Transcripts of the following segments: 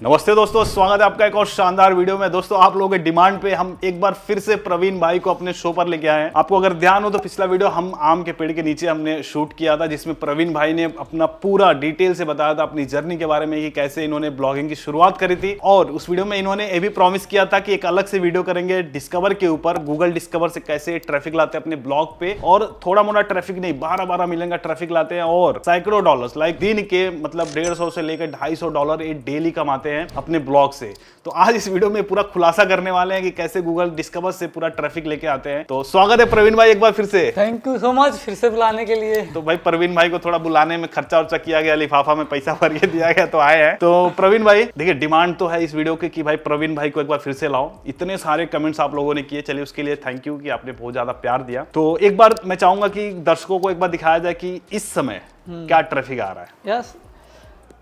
नमस्ते दोस्तों, स्वागत है आपका एक और शानदार वीडियो में। दोस्तों, आप लोगों के डिमांड पे हम एक बार फिर से प्रवीण भाई को अपने शो पर लेके आए हैं। आपको अगर ध्यान हो तो पिछला वीडियो हम आम के पेड़ के नीचे हमने शूट किया था, जिसमें प्रवीण भाई ने अपना पूरा डिटेल से बताया था अपनी जर्नी के बारे में कि कैसे इन्होंने ब्लॉगिंग की शुरुआत करी थी। और उस वीडियो में इन्होंने ये भी प्रॉमिस किया था कि एक अलग से वीडियो करेंगे डिस्कवर के ऊपर, गूगल डिस्कवर से कैसे ट्रैफिक लाते हैं अपने ब्लॉग पे। और थोड़ा मोड़ा ट्रैफिक नहीं, 12-12 मिलियन का ट्रैफिक लाते हैं और सैकड़ों डॉलर्स, लाइक दिन के मतलब $150 से लेकर $250 ये डेली कमाते हैं अपने ब्लॉग से। तो आज इस वीडियो में पूरा खुलासा करने वाले हैं कि कैसे गूगल डिस्कवर से पूरा ट्रैफिक लेके आते हैं। तो स्वागत है प्रवीण भाई एक बार फिर से। थैंक यू सो मच फिर से बुलाने के लिए। तो भाई प्रवीण भाई को थोड़ा बुलाने में खर्चा वर्चा किया गया, लिफाफा में पैसा भर के दिया गया, तो आए हैं। तो प्रवीण भाई देखिए, डिमांड तो है इस वीडियो की कि भाई प्रवीण भाई को एक बार फिर से लाओ। इतने सारे कमेंट्स आप लोगों ने किए, चलिए उसके लिए थैंक यू कि आपने बहुत ज्यादा प्यार दिया। तो एक बार मैं चाहूंगा कि दर्शकों को एक बार दिखाया जाए कि इस समय क्या ट्रैफिक आ रहा है। यस,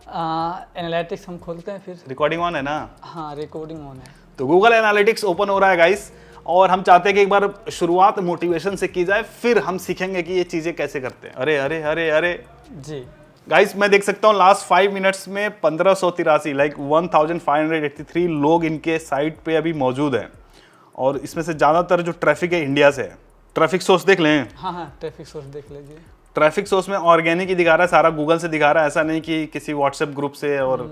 एनालिटिक्स हम खोलते हैं फिर। रिकॉर्डिंग ऑन है ना? हाँ, रिकॉर्डिंग ऑन है। तो गूगल एनालिटिक्स ओपन हो रहा है गाइस, और हम चाहते हैं कि एक बार शुरुआत मोटिवेशन से की जाए, फिर हम सीखेंगे कि ये चीजें कैसे करते हैं। अरे अरे अरे अरे जी गाइस, मैं देख सकता हूँ लास्ट 5 मिनट्स में 1583 लाइक 1583 लोग इनके साइट पे अभी मौजूद हैं। और इसमें से ज्यादातर जो ट्रैफिक है इंडिया से है। ट्रैफिक सोर्स देख लें। हाँ, ट्रैफिक सोर्स देख लीजिए। ट्रैफिक सोर्स में ऑर्गेनिक ही दिखा रहा है, सारा गूगल से दिखा रहा है। ऐसा नहीं कि किसी व्हाट्सएप ग्रुप से और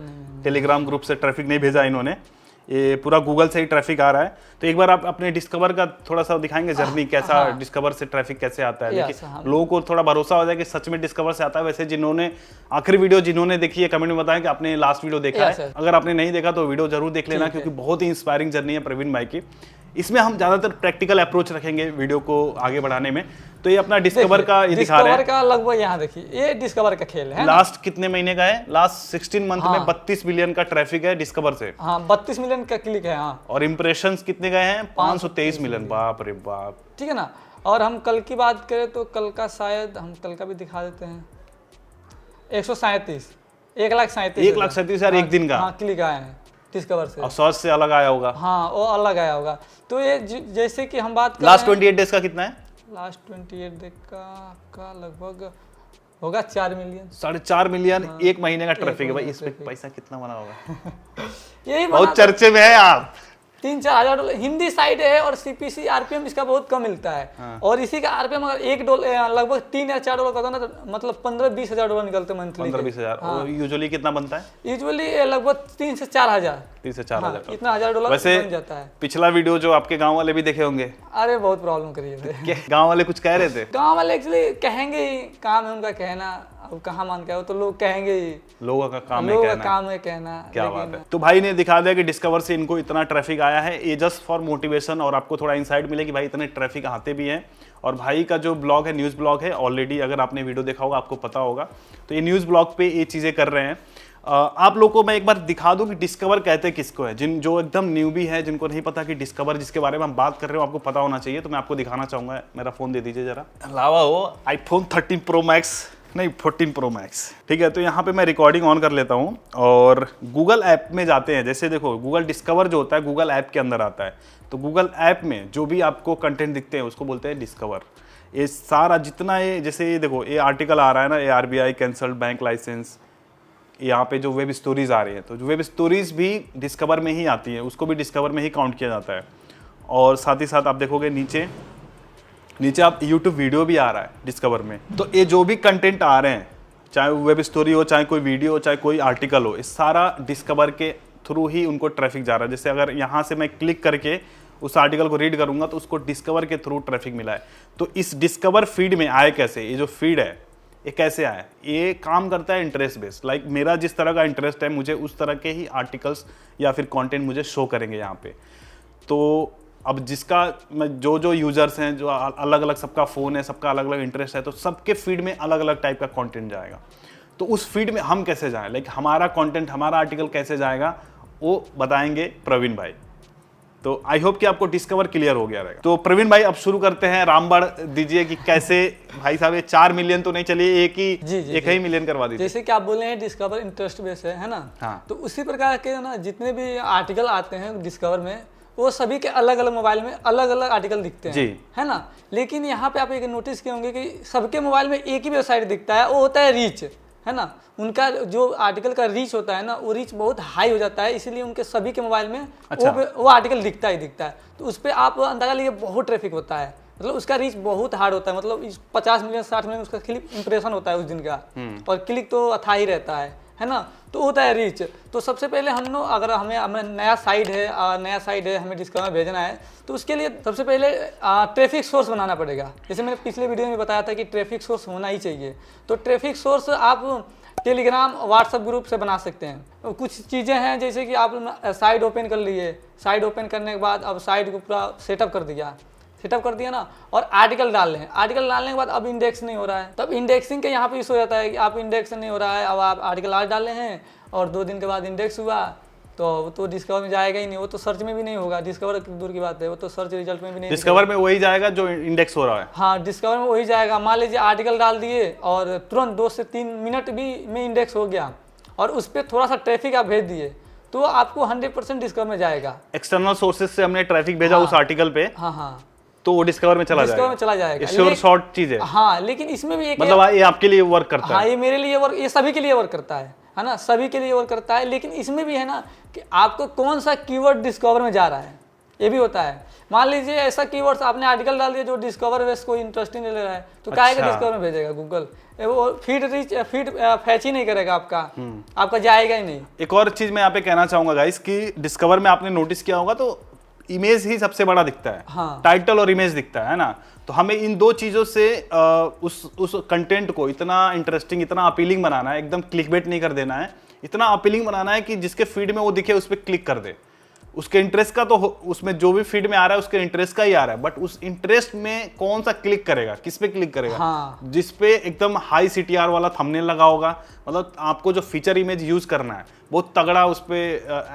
टेलीग्राम ग्रुप से ट्रैफिक नहीं भेजा इन्होंने, ये पूरा गूगल से ही ट्रैफिक आ रहा है। तो एक बार आप अपने डिस्कवर का थोड़ा सा दिखाएंगे जर्नी, कैसा डिस्कवर से ट्रैफिक कैसे आता है, लोगों को थोड़ा भरोसा हो जाए कि सच में डिस्कवर से आता है। वैसे जिन्होंने आखिरी वीडियो जिन्होंने देखी है, कमेंट में बताएं कि आपने लास्ट वीडियो देखा है। अगर आपने नहीं देखा तो वीडियो जरूर देख लेना, क्योंकि बहुत ही इंस्पायरिंग जर्नी है प्रवीण भाई की। इसमें हम ज्यादातर प्रैक्टिकल अप्रोच रखेंगे वीडियो को आगे बढ़ाने में। तो ये अपना डिस्कवर का ये दिखा रहे हैं। डिस्कवर का लगभग यहाँ देखिए, ये डिस्कवर का खेल है। लास्ट कितने महीने का है? लास्ट 16 मंथ में 32 मिलियन का ट्रैफिक है डिस्कवर से। हाँ, 32 मिलियन का क्लिक है। हाँ, और इंप्रेशंस कितने गए हैं? 523 मिलियन। बाप रे बाप, ठीक है ना। और हम कल की बात करें तो कल का शायद हम कल का भी दिखा देते हैं। 137 1,37,000 एक दिन का। हाँ, क्लिक आए हैं डिस्कवर से। और सर्च से अलग आया होगा। हाँ, वो अलग आया होगा। तो ये जैसे कि हम बात कर लास्ट 28 डेज का कितना है? लास्ट 28 डेज का लगभग होगा 4 मिलियन, 4.5 मिलियन। एक महीने का ट्रैफिक है भाई। इस पे पैसा कितना बना होगा? यही बहुत चर्चे में है आप। 3-4 हज़ार डॉलर हिंदी साइड है। और सीपीसी आरपीएम इसका बहुत कम मिलता है। हाँ। और इसी का आरपीएम अगर $1 लगभग 3 या 4 डॉलर का था ना, तो मतलब 15-20 हज़ार डॉलर निकलते मंथली। 15-20 हज़ार। और यूजुअली कितना बनता है? यूजुअली लगभग 3 से 4 हज़ार। 3 से 4 हज़ार इतना $1,000 बन जाता है। पिछला वीडियो जो आपके गांव वाले भी देखे होंगे। अरे बहुत प्रॉब्लम करी है। गांव वाले कुछ कह रहे थे? गांव वाले एक्चुअली कहेंगे ही, काम है उनका कहना। अब कहाँ मान के आओ, तो लोग कहेंगे ही। लोगों का काम है कहना। क्या बात है। तो भाई ने दिखा दिया कि डिस्कवर से इनको इतना ट्रैफिक आया है। ये जस्ट फॉर मोटिवेशन, और आपको थोड़ा इंसाइट मिले कि भाई इतने ट्रैफिक आते भी हैं। और भाई का जो ब्लॉग है, न्यूज़ ब्लॉग है, ऑलरेडी अगर आपने वीडियो देखा होगा आपको पता होगा। तो ये न्यूज़ ब्लॉग पे ये चीज़ें कर रहे हैं। आप लोगों को मैं एक बार दिखा दूं कि डिस्कवर कहते किसको है। जो एकदम न्यू भी है, जिनको नहीं पता कि डिस्कवर जिसके बारे में हम बात कर रहे हो आपको पता होना चाहिए। तो मैं आपको दिखाना चाहूँगा। मेरा फ़ोन दे दीजिए जरा। लावा हो iPhone 13 Pro Max, नहीं 14 Pro Max, ठीक है। तो यहाँ पे मैं रिकॉर्डिंग ऑन कर लेता हूँ और गूगल ऐप में जाते हैं। जैसे देखो, गूगल डिस्कवर जो होता है गूगल ऐप के अंदर आता है। तो गूगल ऐप में जो भी आपको कंटेंट दिखते हैं उसको बोलते हैं डिस्कवर। ये सारा जितना ये, जैसे ये देखो, ये आर्टिकल आ रहा है ना, ये RBI कैंसल्ड बैंक लाइसेंस। यहाँ पे जो वेब स्टोरीज आ रही है, तो जो वेब स्टोरीज भी डिस्कवर में ही आती है, उसको भी डिस्कवर में ही काउंट किया जाता है। और साथ ही साथ आप देखोगे नीचे आप यूट्यूब वीडियो भी आ रहा है डिस्कवर में। तो ये जो भी कंटेंट आ रहे हैं, चाहे वेब स्टोरी हो, चाहे कोई वीडियो हो, चाहे कोई आर्टिकल हो, ये सारा डिस्कवर के थ्रू ही उनको ट्रैफिक जा रहा है। जैसे अगर यहाँ से मैं क्लिक करके उस आर्टिकल को रीड करूंगा तो उसको डिस्कवर के थ्रू ट्रैफिक मिला है। तो इस डिस्कवर फीड में आए कैसे? ये जो फीड है ये कैसे आया? ये काम करता है इंटरेस्ट बेस्ड। लाइक मेरा जिस तरह का इंटरेस्ट है, मुझे उस तरह के ही आर्टिकल्स या फिर कंटेंट मुझे शो करेंगे यहाँ पे। तो अब जिसका जो यूजर्स हैं, जो अलग अलग, सबका फ़ोन है, सबका अलग अलग इंटरेस्ट है, तो सबके फीड में अलग अलग टाइप का कंटेंट जाएगा। तो उस फीड में हम कैसे जाएं, लाइक हमारा कंटेंट, हमारा आर्टिकल कैसे जाएगा, वो बताएंगे प्रवीण भाई। तो आई होप कि आपको डिस्कवर क्लियर हो गया रहेगा। तो प्रवीण भाई अब शुरू करते हैं। रामबाण दीजिए कि कैसे भाई साहब ये 4 मिलियन तो नहीं, चलिए एक ही मिलियन करवा दीजिए। जैसे कि आप बोले हैं डिस्कवर इंटरेस्ट बेस है ना। हाँ। तो उसी प्रकार के ना जितने भी आर्टिकल आते हैं डिस्कवर में, वो सभी के अलग अलग मोबाइल में अलग अलग आर्टिकल दिखते हैं जी, है ना। लेकिन यहाँ पे आप एक नोटिस किए होंगे कि सबके मोबाइल में एक ही वेबसाइट दिखता है, वो होता है रीच। है ना, उनका जो आर्टिकल का रीच होता है ना, वो रीच बहुत हाई हो जाता है, इसीलिए उनके सभी के मोबाइल में वो आर्टिकल दिखता ही दिखता है। तो उस पर आप अंदाजा लीजिए बहुत ट्रैफिक होता है, मतलब उसका रीच बहुत हार्ड होता है, मतलब 50 मिलियन 60 मिलियन उसका क्लिक इंप्रेशन होता है उस दिन का, और क्लिक तो अथा ही रहता है ना, तो होता है रीच। तो सबसे पहले हम लोग अगर हमें नया साइट है हमें डिस्कवर में भेजना है, तो उसके लिए सबसे पहले ट्रैफिक सोर्स बनाना पड़ेगा। जैसे मैंने पिछले वीडियो में बताया था कि ट्रैफिक सोर्स होना ही चाहिए। तो ट्रैफिक सोर्स आप टेलीग्राम व्हाट्सएप ग्रुप से बना सकते हैं। कुछ चीज़ें हैं जैसे कि आप साइट ओपन कर लिए, साइट ओपन करने के बाद अब साइट को पूरा सेटअप कर दिया ना, और आर्टिकल डाल लें। आर्टिकल डालने के बाद अब इंडेक्स नहीं हो रहा है, तब इंडेक्सिंग के यहाँ पे इशू हो जाता है कि आप इंडेक्स नहीं हो रहा है। अब आप आर्टिकल आज डाले हैं और 2 दिन के बाद इंडेक्स हुआ तो डिस्कवर में जाएगा ही नहीं, वो तो सर्च में भी नहीं होगा। डिस्कवर दूर की बात है, वो तो सर्च रिजल्ट में भी नहीं, डिस्कवर में वही जाएगा जो इंडेक्स हो रहा है। हाँ, डिस्कवर में वही जाएगा। मान लीजिए आर्टिकल डाल दिए और तुरंत 2 से 3 मिनट भी में इंडेक्स हो गया, और उस पर थोड़ा सा ट्रैफिक आप भेज दिए तो आपको 100% डिस्कवर में जाएगा। एक्सटर्नल सोर्सेज से हमने ट्रैफिक भेजा उस आर्टिकल पे, हाँ, तो वो डिस्कवर में चला जाएगा। श्योर शॉर्ट चीज है। हाँ, लेकिन इसमें भी एक मतलब ये आपके लिए वर्क करता है। हाँ, ये मेरे लिए वर्क, ये सभी के लिए वर्क करता है ना, सभी के लिए वर्क करता है। लेकिन इसमें भी है ना कि आपको कौन सा कीवर्ड डिस्कवर में जा रहा है, ये भी होता है। मान लीजिए ऐसा कीवर्ड्स आपने आर्टिकल डाल दिया जो डिस्कवर वेस्ट कोई इंटरेस्टिंग नहीं ले रहा है, तो क्या का डिस्कवर में भेजेगा गूगल, वो फीड फैच ही नहीं करेगा, आपका जाएगा ही नहीं। एक और चीज मैं यहाँ पे कहना चाहूंगा गाइस कि डिस्कवर में आपने नोटिस किया होगा तो इमेज ही सबसे बड़ा दिखता है। हाँ। टाइटल और इमेज दिखता है ना, तो हमें इन 2 चीजों से उस कंटेंट को इतना इंटरेस्टिंग, इतना अपीलिंग बनाना है, एकदम क्लिकबेट नहीं कर देना है, इतना अपीलिंग बनाना है कि जिसके फीड में वो दिखे उस पर क्लिक कर दे। उसके इंटरेस्ट का तो उसमें जो भी फीड में आ रहा है उसके इंटरेस्ट का ही आ रहा है, बट उस इंटरेस्ट में कौन सा क्लिक करेगा, किस पे क्लिक करेगा। हाँ। जिस पे एकदम हाई CTR वाला थंबनेल लगा होगा, मतलब आपको जो फीचर इमेज यूज करना है बहुत तगड़ा, उस पे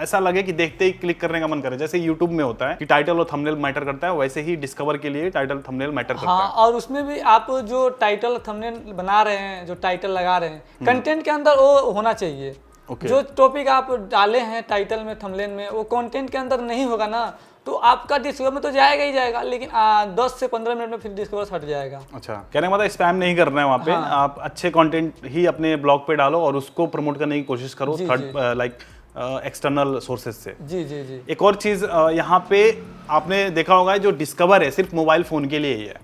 ऐसा लगे कि देखते ही क्लिक करने का मन करे। जैसे यूट्यूब में होता है कि टाइटल और थंबनेल मैटर करता है, वैसे ही डिस्कवर के लिए टाइटल थंबनेल मैटर करता है। और उसमें भी आप जो टाइटल थंबनेल बना रहे हैं, जो टाइटल लगा रहे हैं, कंटेंट के अंदर वो होना चाहिए। जो टॉपिक आप डाले हैं टाइटल में, थंबनेल में, वो कंटेंट के अंदर नहीं होगा ना, तो आपका डिस्कवर में तो जाएगा ही जाएगा, लेकिन 10 से 15 मिनट में फिर डिस्कवर हट जाएगा। अच्छा, कहने का मतलब स्पैम नहीं करना है वहाँ पे। हाँ। आप अच्छे कंटेंट ही अपने ब्लॉग पे डालो और उसको प्रमोट करने की कोशिश करो थर्ड लाइक एक्सटर्नल सोर्सेज से। जी। एक और चीज यहाँ पे आपने देखा होगा, जो डिस्कवर है सिर्फ मोबाइल फोन के लिए ही है,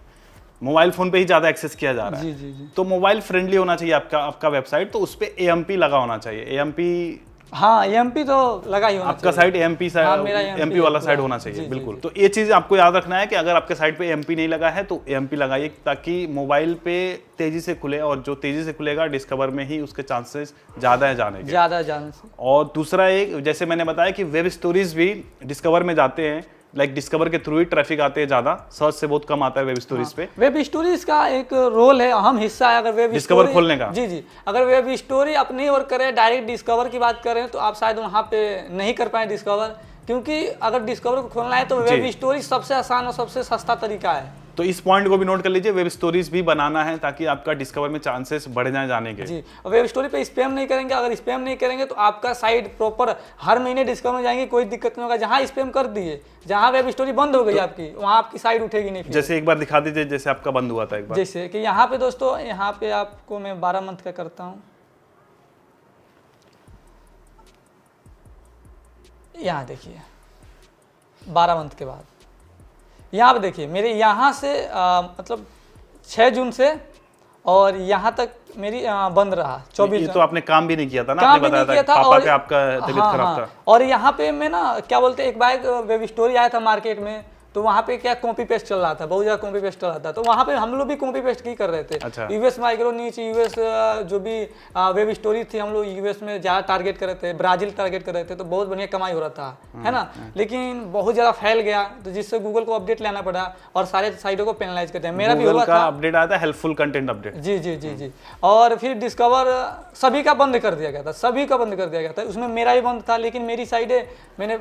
मोबाइल फोन पे ही ज्यादा एक्सेस किया जा रहा है। जी। तो मोबाइल फ्रेंडली होना चाहिए आपका वेबसाइट, तो उस पे AMP लगा होना चाहिए। AMP, हाँ, AMP तो लगा ही होना आपका साइट AMP MP वाला साइट होना चाहिए। बिल्कुल। तो ये चीज आपको याद रखना है कि अगर आपके साइट पे AMP नहीं लगा है तो AMP लगाइए, ताकि मोबाइल पे तेजी से खुले, और जो तेजी से खुलेगा डिस्कवर में ही उसके चांसेस ज्यादा है जाने के। और दूसरा एक, जैसे मैंने बताया कि वेब स्टोरीज भी डिस्कवर में जाते हैं, लाइक डिस्कवर के थ्रू ही ट्रैफिक आते हैं ज्यादा, सर्च से बहुत कम आता है वेब स्टोरीज पे। वेब स्टोरीज का एक रोल है, अहम हिस्सा है अगर वेब डिस्कवर खोलने का। जी, अगर वेब स्टोरी अपनी और करें, डायरेक्ट डिस्कवर की बात करें तो आप शायद वहाँ पे नहीं कर पाए डिस्कवर, क्योंकि अगर डिस्कवर को खोलना है तो वेब स्टोरी सबसे आसान और सबसे सस्ता तरीका है। तो इस पॉइंट को भी नोट कर लीजिए, वेब स्टोरीज भी बनाना है ताकि आपका डिस्कवर में चांसेस बढ़ जाए जाने के। जी, वेब स्टोरी पे स्पैम नहीं करेंगे। अगर स्पैम नहीं करेंगे तो आपका साइट प्रॉपर हर महीने डिस्कवर में जाएंगे, कोई दिक्कत नहीं होगा। जहां स्पैम कर दिए, जहां वेब स्टोरी बंद हो गई आपकी, वहां आपकी साइट उठेगी नहीं। जैसे एक बार दिखा दीजिए, जैसे आपका बंद हुआ था एक बार। जैसे कि यहाँ पे दोस्तों, यहाँ पे आपको मैं 12 मंथ का करता हूँ। यहाँ देखिए 12 मंथ के बाद यहाँ पे देखिए मेरे यहाँ से मतलब 6 जून से और यहाँ तक मेरी बंद रहा 24। ये तो आपने काम भी नहीं किया था ना, आपने बताया था पापा के आपका तबीयत खराब था। और यहाँ पे मैं ना क्या बोलते एक बार वेब स्टोरी आया था मार्केट में, तो वहाँ पे क्या कॉपी पेस्ट चल रहा था, बहुत ज़्यादा कॉपी पेस्ट चल रहा था। तो वहाँ पे हम लोग भी कॉपी पेस्ट की कर रहे थे। अच्छा। यूएस माइक्रो नीच, यूएस जो भी वेब स्टोरी थी, हम लोग यूएस में ज़्यादा टारगेट कर रहे थे, ब्राजील टारगेट कर रहे थे, तो बहुत बढ़िया कमाई हो रहा था, है ना। लेकिन बहुत ज़्यादा फैल गया, तो जिससे गूगल को अपडेट लेना पड़ा और सारे साइटों को पेनलाइज करते हैं। मेरा भी हुआ था, अपडेट आया था, हेल्पफुल कंटेंट अपडेट। जी। और फिर डिस्कवर सभी का बंद कर दिया गया था, सभी का बंद कर दिया गया था। उसमें मेरा भी बंद था, लेकिन मेरी साइड मैंने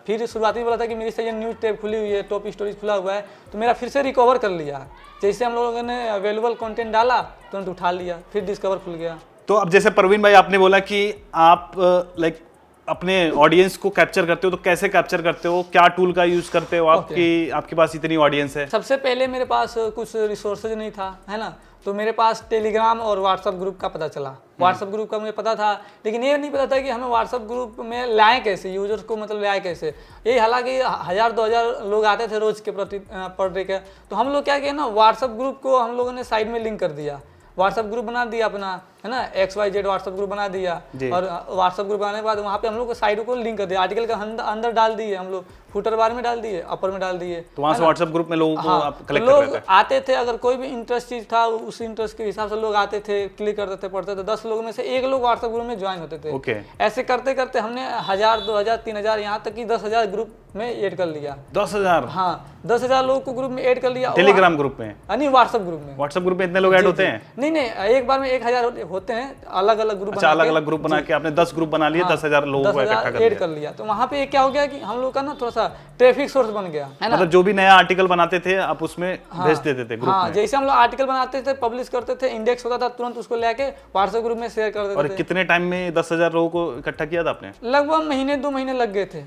फिर शुरुआती में बोला था कि मेरी साइड न्यूज़ टैब खुली हुई है, टॉप स्टोरेज खुला हुआ है, तो मेरा फिर से रिकवर कर लिया। जैसे हम लोगों ने अवेलेबल कंटेंट डाला तुरंत उठा लिया, फिर डिस्कवर खुल गया। तो अब जैसे परवीन भाई आपने बोला कि आप लाइक अपने ऑडियंस को कैप्चर करते हो, तो कैसे कैप्चर करते हो, क्या टूल का यूज करते हो आपके पास इतनी ऑडियंस है? सबसे पहले मेरे पास कुछ रिसोर्सेज नहीं था, है ना, तो मेरे पास टेलीग्राम और व्हाट्सअप ग्रुप का पता चला। व्हाट्सअप ग्रुप का मुझे पता था, लेकिन ये नहीं पता था कि हमें व्हाट्सअप ग्रुप में लाएं कैसे, यूजर्स को मतलब लाएं कैसे। ये हालांकि 1000-2000 लोग आते थे रोज के पर डे के, तो हम लोग क्या किए ना, व्हाट्सअप ग्रुप को हम लोगों ने साइड में लिंक कर दिया। व्हाट्सअप ग्रुप बना दिया अपना, है ना, XYZ व्हाट्सअप ग्रुप बना दिया, और व्हाट्सअप ग्रुप बनाने के बाद वहाँ पे हम लोग को साइड को लिंक कर दिया, आर्टिकल का अंदर डाल दिए हम लोग, फुटर बार में डाल दिए, अपर में डाल दिए। तो वहाँ से व्हाट्सएप ग्रुप में लोगों को आप कलेक्ट कर रहे थे? आते थे, अगर कोई भी इंटरेस्ट चीज था उस इंटरेस्ट के हिसाब से लोग आते थे, क्लिक करते थे, पढ़ते थे। 10 लोगों में से 1 लोग व्हाट्सएप ग्रुप में ज्वाइन होते थे। ऐसे करते करते हमने 1000, 2000, 3000, यहाँ तक कि 10,000 ग्रुप में ऐड कर लिया। 10,000? हाँ, 10,000 लोगों को ग्रुप में ऐड कर लिया। टेलीग्राम ग्रुप में? नहीं, व्हाट्सएप ग्रुप में। व्हाट्सएप ग्रुप में इतने लोग ऐड होते हैं? नहीं, एक बार में 1000 होते हैं, अलग अलग ग्रुप। अच्छा, अलग अलग ग्रुप बना के आपने 10 ग्रुप बना लिए, 10,000 लोगों को इकट्ठा कर लिया। तो वहाँ पे क्या हो गया कि हम लोग का ना थोड़ा सा ट्रैफिक सोर्स बन गया, है ना। मतलब जो भी नया आर्टिकल बनाते थे आप उसमें भेज देते थे ग्रुप में? जैसे हम लोग आर्टिकल बनाते थे, पब्लिश करते थे, इंडेक्स होता था, तुरंत उसको लेके व्हाट्सएप ग्रुप में शेयर कर देते थे। और कितने टाइम में 10,000 लोगों को इकट्ठा किया था आपने? लगभग महीने 2 महीने लग गए थे।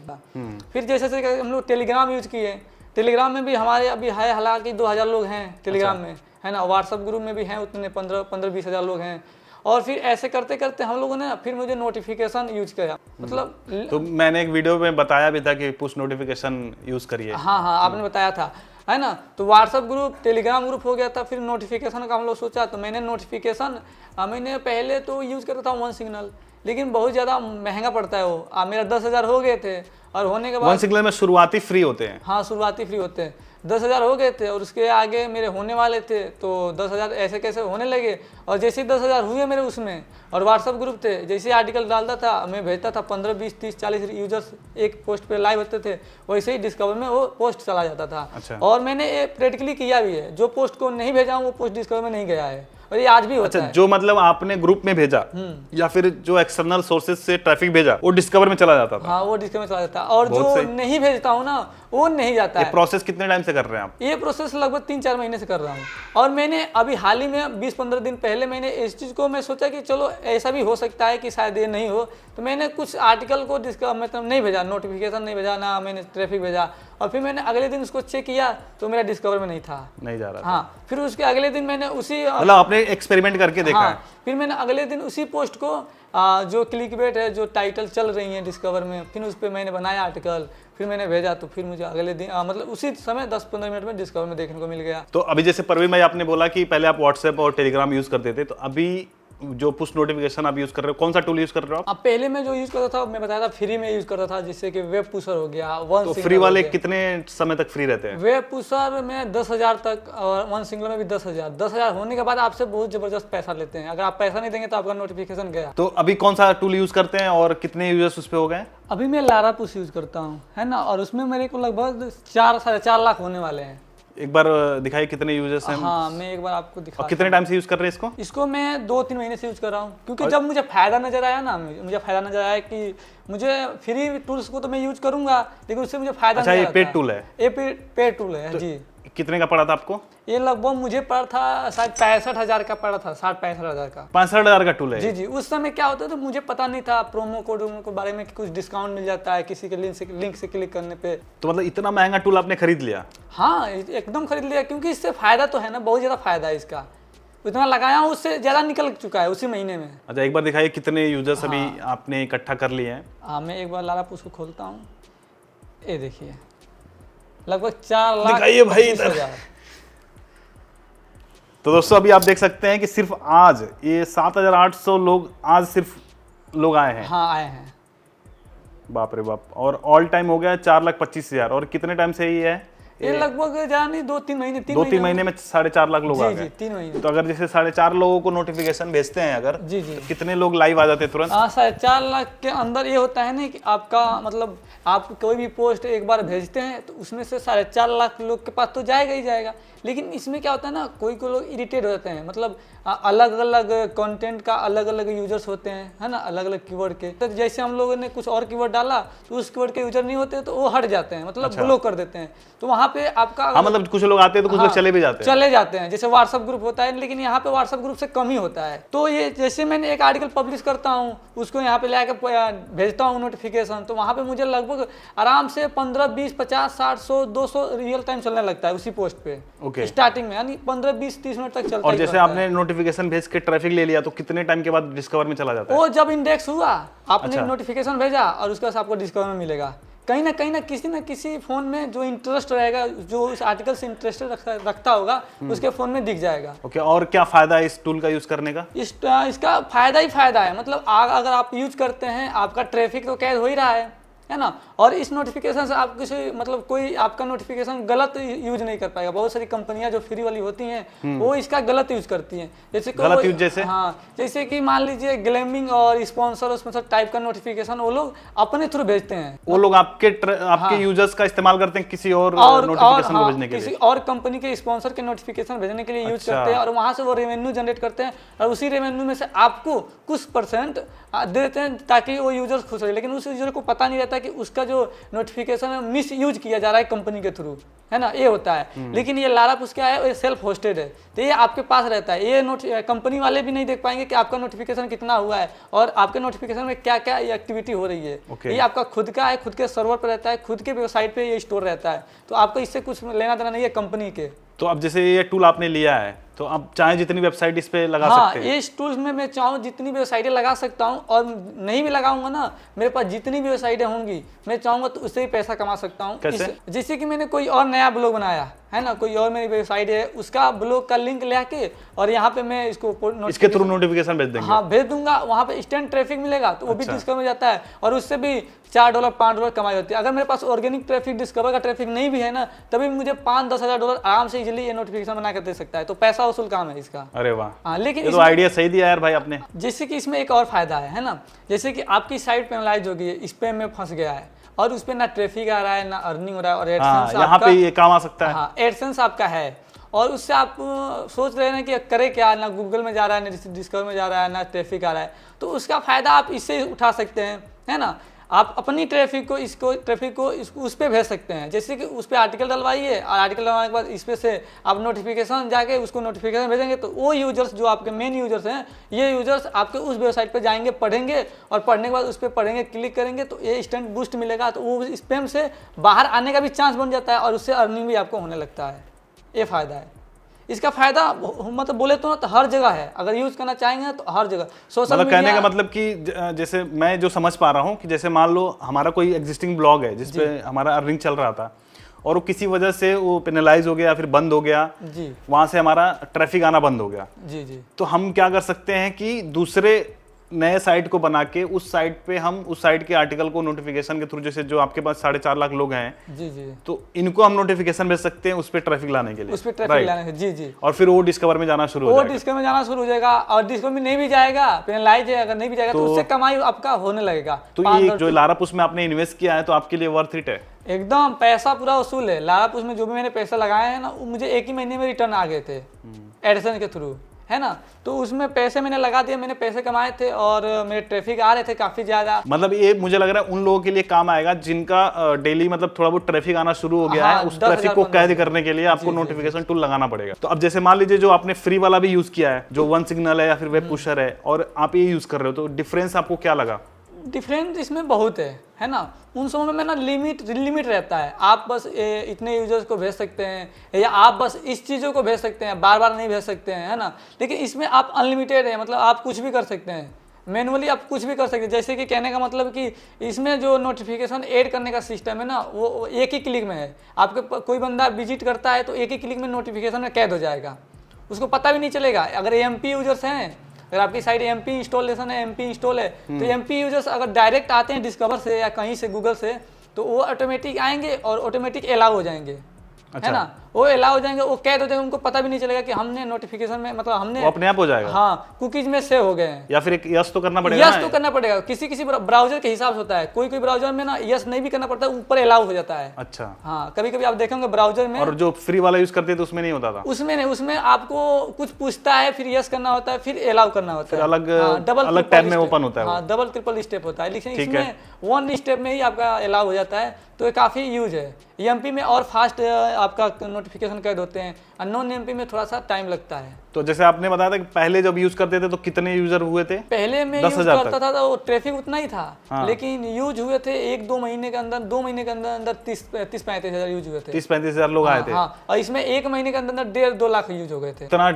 फिर जैसे हम लोग टेलीग्राम यूज किए, टेलीग्राम में भी हमारे अभी है हालांकि 2000 लोग हैं टेलीग्राम में, है ना। व्हाट्सएप ग्रुप में भी हैं उतने 15-20 हज़ार लोग हैं। और फिर ऐसे करते करते हम लोगों ने फिर मुझे नोटिफिकेशन यूज किया, मतलब तो मैंने एक वीडियो में बताया भी था कि पुश नोटिफिकेशन यूज करिए। हाँ, आपने बताया था, है ना। तो व्हाट्सएप ग्रुप, टेलीग्राम ग्रुप हो गया था। फिर नोटिफिकेशन का हम लोग सोचा, तो मैंने नोटिफिकेशन मैंने पहले तो यूज करता था वन सिग्नल, लेकिन बहुत ज़्यादा महंगा पड़ता है वो। मेरा 10,000 हो गए थे, और होने के बाद वन सिग्नल में शुरुआती फ्री होते हैं। हाँ, शुरुआती फ्री होते हैं। 10,000 हो गए थे, और उसके आगे मेरे होने वाले थे, तो 10,000 ऐसे कैसे होने लगे। और जैसे ही 10,000 हुए मेरे उसमें, और व्हाट्सएप ग्रुप थे, जैसे आर्टिकल डालता था मैं भेजता था, 15, 20, 30, 40 यूजर्स एक पोस्ट पे लाइव होते थे, वैसे ही डिस्कवर में वो पोस्ट चला जाता था। अच्छा। और मैंने ये प्रैक्टिकली किया भी है, जो पोस्ट को नहीं भेजा वो पोस्ट डिस्कवर में नहीं गया है, और ये आज भी होता है। जो मतलब आपने ग्रुप में भेजा या फिर जो एक्सटर्नल सोर्सेज से ट्रैफिक भेजा वो डिस्कवर में चला जाता था? हाँ, वो डिस्कवर में चला जाता है। और जो नहीं भेजता हूँ ना, वो नहीं जाता है। ये प्रोसेस कितने टाइम से कर रहे हैं आप? ये प्रोसेस लगभग 3-4 महीने से कर रहा हूँ। और मैंने अभी हाल ही में 20-15 दिन पहले मैंने इस चीज़ को मैं सोचा कि चलो ऐसा भी हो सकता है कि शायद ये नहीं हो, तो मैंने कुछ आर्टिकल को मतलब नहीं भेजा, नोटिफिकेशन नहीं भेजा, ना मैंने ट्रैफिक भेजा। और फिर मैंने अगले दिन उसको चेक किया तो मेरा डिस्कवर में नहीं था, नहीं जा रहा। हाँ, फिर उसके अगले दिन मैंने उसी मतलब आपने एक्सपेरिमेंट करके देखा है? फिर मैंने अगले दिन उसी पोस्ट को जो क्लिकबेट है, जो टाइटल चल रही है डिस्कवर में, फिर उस पर मैंने बनाया आर्टिकल, फिर मैंने भेजा, तो फिर मुझे अगले दिन मतलब उसी समय 10-15 मिनट में डिस्कवर में देखने को मिल गया। तो अभी जैसे परवीन भाई आपने बोला कि पहले आप व्हाट्सएप और टेलीग्राम यूज करते थे, तो अभी जो पुश नोटिफिकेशन आप यूज कर रहे हो, कौन सा टूल यूज कर रहे हो आप? पहले मैं जो यूज करता था, मैं बताया था फ्री में यूज करता था, जिससे कि वेब पुशर हो गया, वन तो फ्री वाले कितने समय तक फ्री रहते हैं? वेब पुशर में 10,000 तक, और वन सिंगल में भी 10,000। 10,000 होने के बाद आपसे बहुत जबरदस्त पैसा लेते हैं। अगर आप पैसा नहीं देंगे तो आपका नोटिफिकेशन गया। तो अभी कौन सा टूल यूज करते हैं और कितने यूजर्स उस पे हो गए? अभी मैं लारा पुश यूज करता हूँ, है ना, और उसमें मेरे को लगभग 4-4.5 लाख होने वाले हैं। एक बार दिखाइए कितने यूजर्स हैं। हाँ, मैं एक बार आपको दिखा। कितने टाइम से यूज कर रहे हैं इसको? इसको मैं 2-3 महीने से यूज कर रहा हूँ, क्योंकि जब मुझे फायदा नजर आया ना, मुझे फायदा नजर आया कि मुझे फ्री टूल्स को तो मैं यूज करूंगा, लेकिन उससे मुझे फायदा। अच्छा, ये पेड टूल है? ये पेड टूल है, जी। कितने का पड़ा था आपको? ये लगभग मुझे पड़ा था शायद 65,000 का पड़ा था, 60-65,000 का। 65,000 का टूल है? जी जी। उस समय क्या होता है, तो मुझे पता नहीं था प्रोमो कोड के बारे में कि कुछ डिस्काउंट मिल जाता है किसी के लिंक से क्लिक करने पे। तो मतलब इतना महंगा टूल आपने खरीद लिया? हाँ, एकदम खरीद लिया, क्योंकि इससे फायदा तो है ना, बहुत ज्यादा फायदा है इसका। इतना लगाया हूँ, उससे ज्यादा निकल चुका है उसी महीने में। अच्छा, एक बार दिखाइए कितने यूजर्स अभी आपने इकट्ठा कर लिए हैं। हाँ, मैं एक बार लारा पुश को खोलता हूँ, ये देखिए लगभग 4,00,000। दिखाइए भाई इधर। तो दोस्तों अभी आप देख सकते हैं कि सिर्फ आज ये 7,800 लोग आज सिर्फ लोग आए हैं। हाँ, आए हैं। बाप रे बाप। और ऑल टाइम हो गया 4,25,000। और कितने टाइम से ये है? ये लगभग ज्यादा नहीं, 2-3 महीने। 2-3 महीने में 4.5 लाख लोग आ जी गए। जी, 3 महीने। तो अगर जैसे 4.5 लोगों को नोटिफिकेशन भेजते हैं अगर, जी जी, तो कितने लोग लाइव आ जाते हैं तुरंत? 4.5 लाख के अंदर ये होता है ना कि आपका मतलब आप कोई भी पोस्ट एक बार भेजते हैं तो उसमें से 4.5 लाख लोग के पास तो जाएगा ही जाएगा। लेकिन इसमें क्या होता है ना, कोई लोग इरिटेट हो जाते हैं, मतलब अलग अलग कंटेंट का अलग अलग यूजर्स होते हैं, है ना, अलग अलग कीवर्ड के। तो जैसे हम लोगों ने कुछ और कीवर्ड डाला तो उस कीवर्ड के यूजर नहीं होते तो वो हट जाते हैं, मतलब ब्लॉक कर देते हैं। तो वहाँ पे आपका हाँ मतलब कुछ लोग आते हैं तो कुछ लोग चले भी जाते हैं। चले जाते हैं, जैसे व्हाट्सएप ग्रुप होता है, लेकिन यहाँ पे व्हाट्सएप ग्रुप से कम ही होता है। तो ये जैसे मैंने एक आर्टिकल पब्लिश करता हूँ, उसको यहाँ पे लाके भेजता हूँ नोटिफिकेशन, तो वहाँ पे मुझे लगभग आराम से 15, 20, 50, 60, 100, 200 रियल टाइम चलने लगता है उसी पोस्ट पे स्टार्टिंग में, यानी 15, 20, 30 मिनट तक चलता है। और जैसे आपने नोटिफिकेशन भेज के ट्रैफिक ले लिया तो कितने टाइम के बाद डिस्कवर में चला जाता है? वो जब इंडेक्स हुआ, आपने नोटिफिकेशन भेजा और उसके बाद आपको डिस्कवर में मिलेगा। कहीं ना किसी फोन में जो इंटरेस्ट रहेगा, जो उस आर्टिकल से इंटरेस्ट रखता होगा, उसके फोन में दिख जाएगा। ओके, और क्या फायदा है इस टूल का यूज करने का? इसका फायदा ही फायदा है, मतलब अगर आप यूज करते हैं, आपका ट्रैफिक तो कैद हो ही रहा है ना। और इस नोटिफिकेशन से आप किसी मतलब कोई आपका नोटिफिकेशन गलत यूज नहीं कर पाएगा। बहुत सारी कंपनियां जो फ्री वाली होती हैं वो इसका गलत यूज करती हैं, जैसे गलत यूज जैसे जैसे कि मान लीजिए ग्लेमिंग और स्पॉन्सर उसमें सब टाइप का नोटिफिकेशन वो लोग अपने थ्रू भेजते हैं। वो लोग आपके यूजर्स का इस्तेमाल करते हैं किसी और नोटिफिकेशन को भेजने के लिए, किसी और कंपनी के स्पॉन्सर के नोटिफिकेशन भेजने के लिए यूज करते हैं, और वहां से वो रेवेन्यू जनरेट करते हैं, और उसी रेवेन्यू में से आपको कुछ % देते हैं ताकि वो यूजर्स खुश रहे। लेकिन उस यूजर को पता नहीं रहता कि उसका जो नोटिफिकेशन है मिस यूज किया जा रहा है कंपनी के थ्रू, है ना, ये होता है। लेकिन ये लारापुस क्या है, ये सेल्फ होस्टेड है, तो ये आपके पास रहता है। ये कंपनी वाले भी नहीं देख पाएंगे कि आपका नोटिफिकेशन कितना हुआ है और आपके नोटिफिकेशन में क्या क्या एक्टिविटी हो रही है। ये आपका खुद का है, खुद के सर्वर पर रहता है, खुद के वेबसाइट पे ये स्टोर रहता है, तो आपको इससे कुछ लेना देना नहीं है कंपनी के। तो अब जैसे ये टूल आपने लिया है तो आप चाहे जितनी वेबसाइट इस पे लगा सकते हैं। इस टूल्स में मैं चाहूँ जितनी भी वेबसाइटें लगा सकता हूँ, और नहीं भी लगाऊंगा ना, मेरे पास जितनी भी वेबसाइटें होंगी मैं चाहूंगा तो उससे ही पैसा कमा सकता हूँ। जैसे कि मैंने कोई और नया ब्लॉग बनाया है ना, कोई और मेरी वेबसाइट है, उसका ब्लॉग का लिंक लेके और यहाँ पे मैं इसके थ्रू नोटिफिकेशन भेज देंगे। हाँ भेज दूंगा, वहाँ पे इंस्टेंट ट्रैफिक मिलेगा तो वो भी डिस्कवर में जाता है, और उससे भी $4, $5 कमाई होती है। अगर मेरे पास ऑर्गेनिक ट्रैफिक, डिस्कवर का ट्रैफिक नहीं भी है ना, तभी मुझे $5-10 हज़ार आराम से इजीली ये नोटिफिकेशन बना कर दे सकता है, तो पैसा वसूल काम है इसका। अरे वाह, हाँ, लेकिन तो आइडिया सही दिया यार भाई आपने। जैसे कि इसमें एक और फायदा है ना, जैसे कि आपकी साइट पेनलाइज हो गई है, स्पैम में फंस गया है और उस पर ना ट्रैफिक आ रहा है ना अर्निंग हो रहा है, और एडसेंस यहाँ पे ये काम आ सकता है। हाँ, एडसेंस आपका है, और उससे आप सोच रहे हैं कि करे क्या, ना गूगल में जा रहा है, ना डिस्कवर में जा रहा है, ना ट्रैफिक आ रहा है, तो उसका फायदा आप इससे उठा सकते हैं, है ना। आप अपनी ट्रैफिक को उस पर भेज सकते हैं, जैसे कि उस पर आर्टिकल डलवाइए, और आर्टिकल डलवाने के बाद इस पे से आप नोटिफिकेशन जाके उसको नोटिफिकेशन भेजेंगे, तो वो यूजर्स जो आपके मेन यूजर्स हैं, ये यूजर्स आपके उस वेबसाइट पे जाएंगे, पढ़ेंगे, और पढ़ने के बाद उस पर पढ़ेंगे, क्लिक करेंगे तो ये इंस्टेंट बूस्ट मिलेगा, तो वो स्पैम से बाहर आने का भी चांस बन जाता है, और उससे अर्निंग भी आपको होने लगता है। ये फ़ायदा है इसका। फायदा मतलब बोले तो हर जगह है, अगर यूज करना चाहेंगे तो हर जगह। सोशल मतलब कहने का मतलब कि जैसे मैं जो समझ पा रहा हूँ कि जैसे मान लो हमारा कोई एग्जिस्टिंग ब्लॉग है जिसपे हमारा अर्निंग चल रहा था, और वो किसी वजह से वो पेनलाइज हो गया या फिर बंद हो गया जी, वहां से हमारा ट्रैफिक आना बंद हो गया जी, तो हम क्या कर सकते हैं कि दूसरे नए साइट को बना के उस साइट पे हम उस साइट के आर्टिकल को नोटिफिकेशन के थ्रू, जैसे जो आपके पास 4.5 लाख लोग हैं जी, तो इनको हम नोटिफिकेशन भेज सकते हैं उस पे ट्रैफिक लाने के लिए, उस पे ट्रैफिक लाने के लिए। जी, और फिर वो डिस्कवर में जाना शुरू हो जाएगा। डिस्कवर में जाना शुरू हो जाएगा, और डिस्कवर में नहीं भी जाएगा, पेनलाइज है, अगर नहीं भी जाएगा तो उससे कमाई आपका होने लगेगा। तो ये जो लारापुस में आपने इन्वेस्ट किया है तो आपके लिए वर्थ इट है एकदम। पैसा पूरा वसूल है। लारापुस में जो भी मैंने पैसा लगाए हैं ना, वो मुझे 1 ही महीने में रिटर्न आ गए थे एडसेंस के थ्रू, है ना। तो उसमें पैसे मैंने लगा दिए, मैंने पैसे कमाए थे, और मेरे ट्रैफिक आ रहे थे काफी ज्यादा। मतलब ये मुझे लग रहा है उन लोगों के लिए काम आएगा जिनका डेली मतलब थोड़ा बहुत ट्रैफिक आना शुरू हो गया है। उस ट्रैफिक को कैद करने के लिए आपको नोटिफिकेशन टूल लगाना पड़ेगा। तो अब जैसे मान लीजिए जो आपने फ्री वाला भी यूज किया है, जो वन सिग्नल है या फिर वेब पुशर है, और आप ये यूज कर रहे हो, तो डिफरेंस आपको क्या लगा? डिफरेंस इसमें बहुत है ना। उन समय में ना लिमिट रहता है, आप बस इतने यूजर्स को भेज सकते हैं, या आप बस इस चीज़ों को भेज सकते हैं, बार बार नहीं भेज सकते हैं, है ना। लेकिन इसमें आप अनलिमिटेड है, मतलब आप कुछ भी कर सकते हैं, मैनुअली आप कुछ भी कर सकते हैं। जैसे कि कहने का मतलब कि इसमें जो नोटिफिकेशन ऐड करने का सिस्टम है ना, वो एक ही क्लिक में है। आपके कोई बंदा विजिट करता है तो एक ही क्लिक में नोटिफिकेशन में कैद हो जाएगा, उसको पता भी नहीं चलेगा। अगर MP यूजर्स हैं, अगर आपकी साइट MP इंस्टॉलेशन है, MP इंस्टॉल है, तो MP यूजर्स अगर डायरेक्ट आते हैं डिस्कवर से या कहीं से गूगल से, तो वो ऑटोमेटिक आएंगे और ऑटोमेटिक अलाउ हो जाएंगे, है ना। वो अलाउ हो जाएंगे, वो कैद हो जाएंगे, उनको पता भी नहीं चलेगा कि हमने नोटिफिकेशन में मतलब हमने वो अपने आप हो जाएगा। हाँ, कुकीज में सेव हो गए हैं। या फिर एक यस तो करना पड़ेगा। यस तो करना पड़ेगा, किसी किसी ब्राउजर के हिसाब से होता है, कोई कोई ब्राउजर में ना यस नहीं भी करना पड़ता, ऊपर अलाउ हो जाता है। अच्छा हाँ, कभी कभी आप देखेंगे ब्राउजर में। और जो फ्री वाला यूज करते थे तो उसमें नहीं होता था? उसमें नहीं, उसमें आपको कुछ पूछता है, फिर यस करना होता है, फिर अलाउ करना होता है, अलग डबल टैब में ओपन होता है। हाँ, डबल ट्रिपल स्टेप होता है, लेकिन इसमें वन स्टेप में ही आपका अलाउ हो जाता है, तो ये काफ़ी यूज है। एमपी में और फास्ट आपका नोटिफिकेशन कैद होते हैं, और नॉन एमपी में थोड़ा सा टाइम लगता है। तो जैसे आपने बताया था कि पहले जब यूज करते थे तो कितने यूजर हुए थे? पहले में यूज करता था तो ट्रैफिक उतना ही था। हाँ। लेकिन यूज हुए थे 1-2 महीने के अंदर, 2 महीने के अंदर 30-35 हजार यूज हुए थे। 30-35 हजार लोग आए थे। हाँ, और इसमें 1 महीने के अंदर 1.5-2 लाख यूज हो गए थे। इतना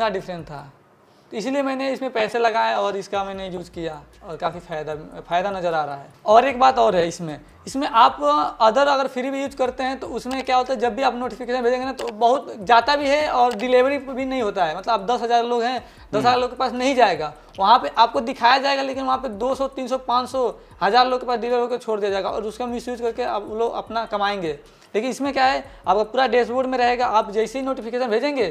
डिफरेंस था, तो इसलिए मैंने इसमें पैसे लगाए और इसका मैंने यूज किया, और काफ़ी फ़ायदा नज़र आ रहा है। और एक बात और है, इसमें आप अगर फ्री भी यूज करते हैं तो उसमें क्या होता है, जब भी आप नोटिफिकेशन भेजेंगे ना तो बहुत जाता भी है और डिलीवरी भी नहीं होता है। मतलब आप 10,000 लोग हैं, 10,000 लोग के पास नहीं जाएगा, वहाँ पे आपको दिखाया जाएगा, लेकिन वहाँ पे 200, 300, 500, 1000 लोग के पास डिलीवर होकर छोड़ दिया जाएगा, और उसका मिसयूज करके आप लोग अपना कमाएंगे। लेकिन इसमें क्या है, आपका पूरा डैशबोर्ड में रहेगा, आप जैसे ही नोटिफिकेशन भेजेंगे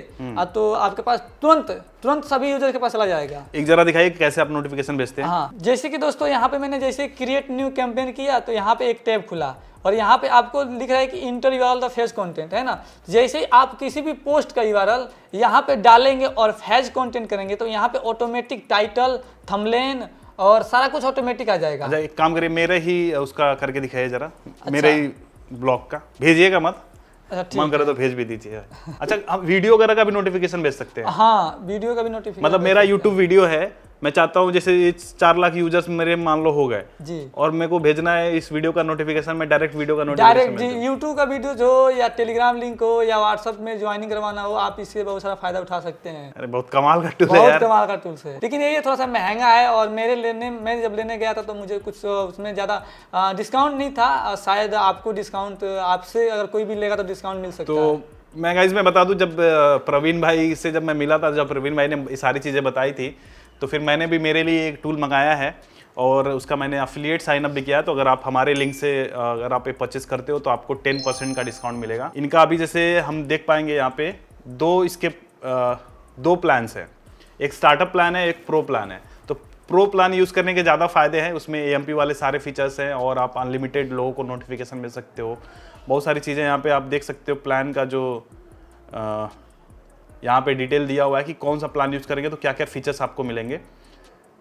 तो आपके पास तुरंत सभी यूजर के पास चला जाएगा। एक जरा दिखाइए कैसे आप नोटिफिकेशन भेजते हैं। हाँ, जैसे कि दोस्तों यहाँ पे मैंने जैसे क्रिएट न्यू कैंपेन किया तो यहाँ पे एक टैब खुला, और यहाँ पे आपको लिख रहा है कि inter URL the phase content, है ना। जैसे ही आप किसी भी पोस्ट का यूआरएल यहाँ पे डालेंगे और फेज कंटेंट करेंगे तो यहाँ पे ऑटोमेटिक टाइटल, थंबनेल और सारा कुछ ऑटोमेटिक आ जाएगा। अच्छा, एक काम करिए, मेरे ही उसका करके दिखाइए जरा। अच्छा। मेरे ही ब्लॉग का भेजिएगा मत, मन करे तो भेज भी दीजिए। अच्छा, हम वीडियो वगैरह का भी नोटिफिकेशन भेज सकते हैं? हाँ, वीडियो का भी नोटिफिकेशन। मतलब मेरा यूट्यूब वीडियो है, मैं चाहता हूँ जैसे 4 लाख यूजर्स मेरे मान लो हो गए जी, और मेरे को भेजना है इस वीडियो का नोटिफिकेशन, मैं डायरेक्ट वीडियो का नोटिफिकेशन डायरेक्ट यूट्यूब का वीडियो जो, या टेलीग्राम लिंक हो, या व्हाट्सएप में ज्वाइनिंग करवाना हो, आप इससे बहुत सारा फायदा उठा सकते हैं। अरे बहुत कमाल का टूल है यार, बहुत कमाल का टूल है। लेकिन ये थोड़ा सा महंगा है, और मैं जब लेने गया था तो मुझे कुछ उसमें ज़्यादा डिस्काउंट नहीं था। शायद आपको डिस्काउंट, आपसे अगर कोई भी लेगा तो डिस्काउंट मिल सकता है। मैं गाइस मैं बता दूं, जब प्रवीण भाई से जब मैं मिला था, जब प्रवीण भाई ने ये सारी चीज़ें बताई थी, तो फिर मैंने भी मेरे लिए एक टूल मंगाया है, और उसका मैंने अफिलिएट साइन अप भी किया है। तो अगर आप हमारे लिंक से अगर आप ये परचेस करते हो तो आपको 10% का डिस्काउंट मिलेगा। इनका अभी जैसे हम देख पाएंगे यहाँ पे दो प्लान्स हैं, एक स्टार्टअप प्लान है, एक प्रो प्लान है। तो प्रो प्लान यूज़ करने के ज़्यादा फायदे हैं, उसमें AMP वाले सारे फीचर्स हैं, और आप अनलिमिटेड लोगों को नोटिफिकेशन मिल सकते हो, बहुत सारी चीज़ें यहाँ पे आप देख सकते हो। प्लान का जो यहाँ पे डिटेल दिया हुआ है कि कौन सा प्लान यूज़ करेंगे तो क्या क्या फीचर्स आपको मिलेंगे।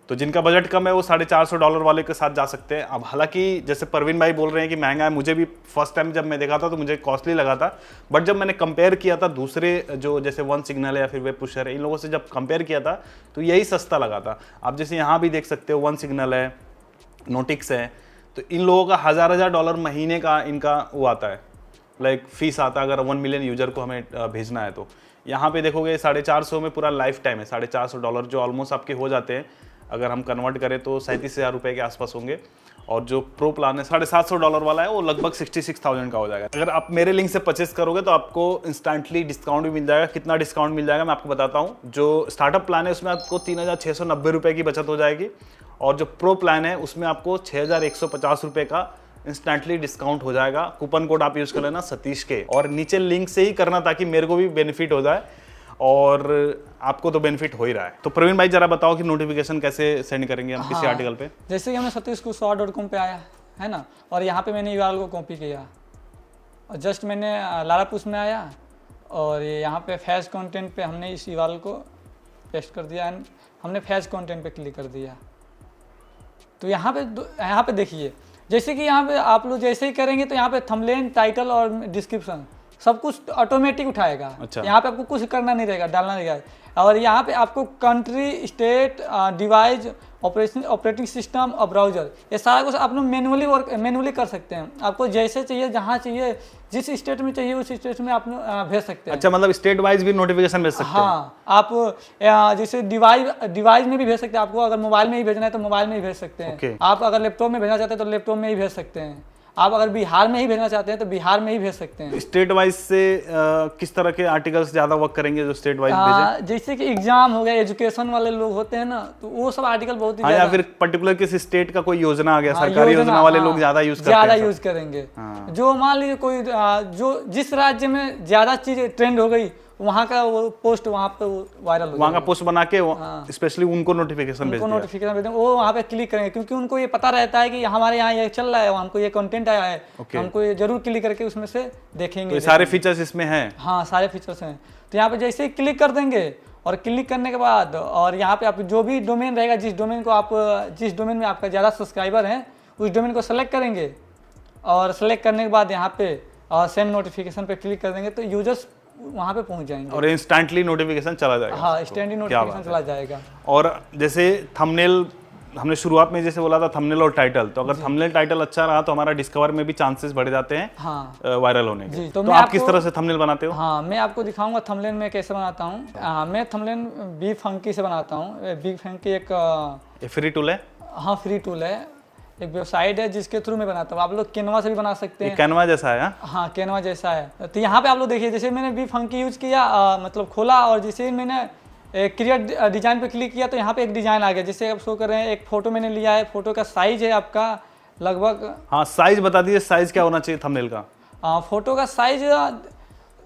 तो जिनका बजट कम है वो $450 वाले के साथ जा सकते हैं। अब हालांकि जैसे परवीन भाई बोल रहे हैं कि महंगा है, मुझे भी फर्स्ट टाइम जब मैं देखा था तो मुझे कॉस्टली लगा था, बट जब मैंने कंपेयर किया था दूसरे जो जैसे वन सिग्नल है या फिर वेब पुशर है, इन लोगों से जब कंपेयर किया था तो यही सस्ता लगा था। आप जैसे यहाँ भी देख सकते हो, वन सिग्नल है, नोटिक्स है, तो इन लोगों का $1000 महीने का इनका वो आता है, लाइक फीस आता है अगर 1 मिलियन यूजर को हमें भेजना है। तो यहाँ पे देखोगे 450 में पूरा लाइफ टाइम है, $450 जो ऑलमोस्ट आपके हो जाते हैं, अगर हम कन्वर्ट करें तो 37,000 रुपये के आसपास होंगे। और जो प्रो प्लान है $750 वाला है, वो लगभग 66,000 का हो जाएगा। अगर आप मेरे लिंक से परचेस करोगे तो आपको इंस्टेंटली डिस्काउंट भी मिल जाएगा। कितना डिस्काउंट मिल जाएगा मैं आपको बताता हूँ। जो स्टार्टअप प्लान है उसमें आपको 3,690 रुपये की बचत हो जाएगी, और जो प्रो प्लान है उसमें आपको 6,150 रुपये का इंस्टेंटली डिस्काउंट हो जाएगा। कूपन कोड आप यूज कर लेना सतीश के, और नीचे लिंक से ही करना ताकि मेरे को भी बेनिफिट हो जाए और आपको तो बेनिफिट हो ही रहा है। तो प्रवीण भाई जरा बताओ कि नोटिफिकेशन कैसे सेंड करेंगे हम किसी आर्टिकल पे। जैसे कि हमने satish.com पे आया है ना, और यहाँ पे मैंने URL को कॉपी किया, और जस्ट मैंने लारापुश में आया, और ये यहाँ पे फैज कंटेंट पे हमने इस URL को पेस्ट कर दिया, एंड हमने फैज कंटेंट पे क्लिक कर दिया। तो यहाँ पे देखिए, जैसे कि यहाँ पे आप लोग जैसे ही करेंगे तो यहाँ पे थंबनेल, टाइटल और डिस्क्रिप्शन सब कुछ ऑटोमेटिक उठाएगा। अच्छा। यहाँ पे आपको कुछ करना नहीं रहेगा, डालना नहीं रहेगा। और यहाँ पे आपको country, state, device, operating system और ब्राउजर, ये सारा कुछ आप लोग मैनुअली कर सकते हैं। आपको जैसे चाहिए, जहाँ चाहिए, जिस स्टेट में चाहिए उस स्टेट में आप भेज सकते हैं। अच्छा, मतलब स्टेट वाइज भी नोटिफिकेशन भेज सकते हैं? हाँ, आप जैसे डिवाइस में भी भेज सकते हैं। आपको अगर मोबाइल में ही भेजना है तो मोबाइल में ही भेज सकते हैं। आप अगर लैपटॉप में भेजना चाहते हैं तो लैपटॉप में ही भेज सकते हैं। आप अगर बिहार में ही भेजना चाहते हैं तो बिहार में ही भेज सकते हैं। स्टेट वाइज से किस तरह के आर्टिकल्स ज्यादा वर्क करेंगे जो स्टेट वाइज भेजें? जैसे कि एग्जाम हो गया, एजुकेशन वाले लोग होते हैं ना, तो वो सब आर्टिकल बहुत ही या फिर पर्टिकुलर किसी स्टेट का कोई योजना आ गया, सरकारी योजना वाले लोग ज्यादा यूज करेंगे। जो मान लीजिए कोई जो जिस राज्य में ज्यादा चीज ट्रेंड हो गई वहाँ का वो पोस्ट वहाँ पे वायरल हो, वहाँ का पोस्ट बना के स्पेशली उनको नोटिफिकेशन भेज दें, वो वहाँ पे क्लिक करेंगे, क्योंकि उनको ये पता रहता है कि हमारे यहाँ ये चल रहा है, हमको ये कंटेंट आया है, हमको ये जरूर क्लिक करके उसमें से देखेंगे। तो सारे फीचर्स इसमें हैं? हाँ, सारे फीचर्स हैं। तो यहाँ पे जैसे ही क्लिक कर देंगे और क्लिक करने के बाद और यहाँ पे आप जो भी डोमेन रहेगा, जिस डोमेन में आपका ज़्यादा सब्सक्राइबर हैं उस डोमेन को सेलेक्ट करेंगे और सेलेक्ट करने के बाद यहाँ पे सेंड नोटिफिकेशन पे क्लिक कर देंगे तो यूजर्स वहाँ पे पहुँच जाएंगे और इंस्टेंटली नोटिफिकेशन चला जाएगा। हाँ, इंस्टेंटली नोटिफिकेशन चला जाएगा। और जैसे थंबनेल हमने शुरुआत में जैसे बोला था, थंबनेल और टाइटल, तो अगर थंबनेल टाइटल अच्छा रहा तो हमारा डिस्कवर में भी चांसेस बढ़ जाते हैं वायरल होने के। तो आप किस तरह से थंबनेल बनाते हो? हाँ, मैं आपको दिखाऊंगा थंबनेल में कैसे बनाता हूँ। मैं थंबनेल बी फंकी से बनाता हूँ। बी फंकी एक फ्री टूल है। हाँ, फ्री टूल है, एक वेबसाइट है जिसके थ्रू मैं बनाता हूँ। आप लोग कैनवा से भी बना सकते हैं। कैनवा जैसा है? हाँ, कैनवा जैसा है। तो यहाँ पे आप लोग देखिए, जैसे मैंने बी फंकी यूज किया, मतलब खोला और जैसे मैंने क्रिएट डिजाइन पे क्लिक किया तो यहाँ पे एक डिजाइन आ गया। जैसे आप शो कर रहे हैं, एक फोटो मैंने लिया है, फोटो का साइज है आपका लगभग। हाँ, साइज बता दीजिए, साइज क्या होना चाहिए थंबनेल का? फोटो का साइज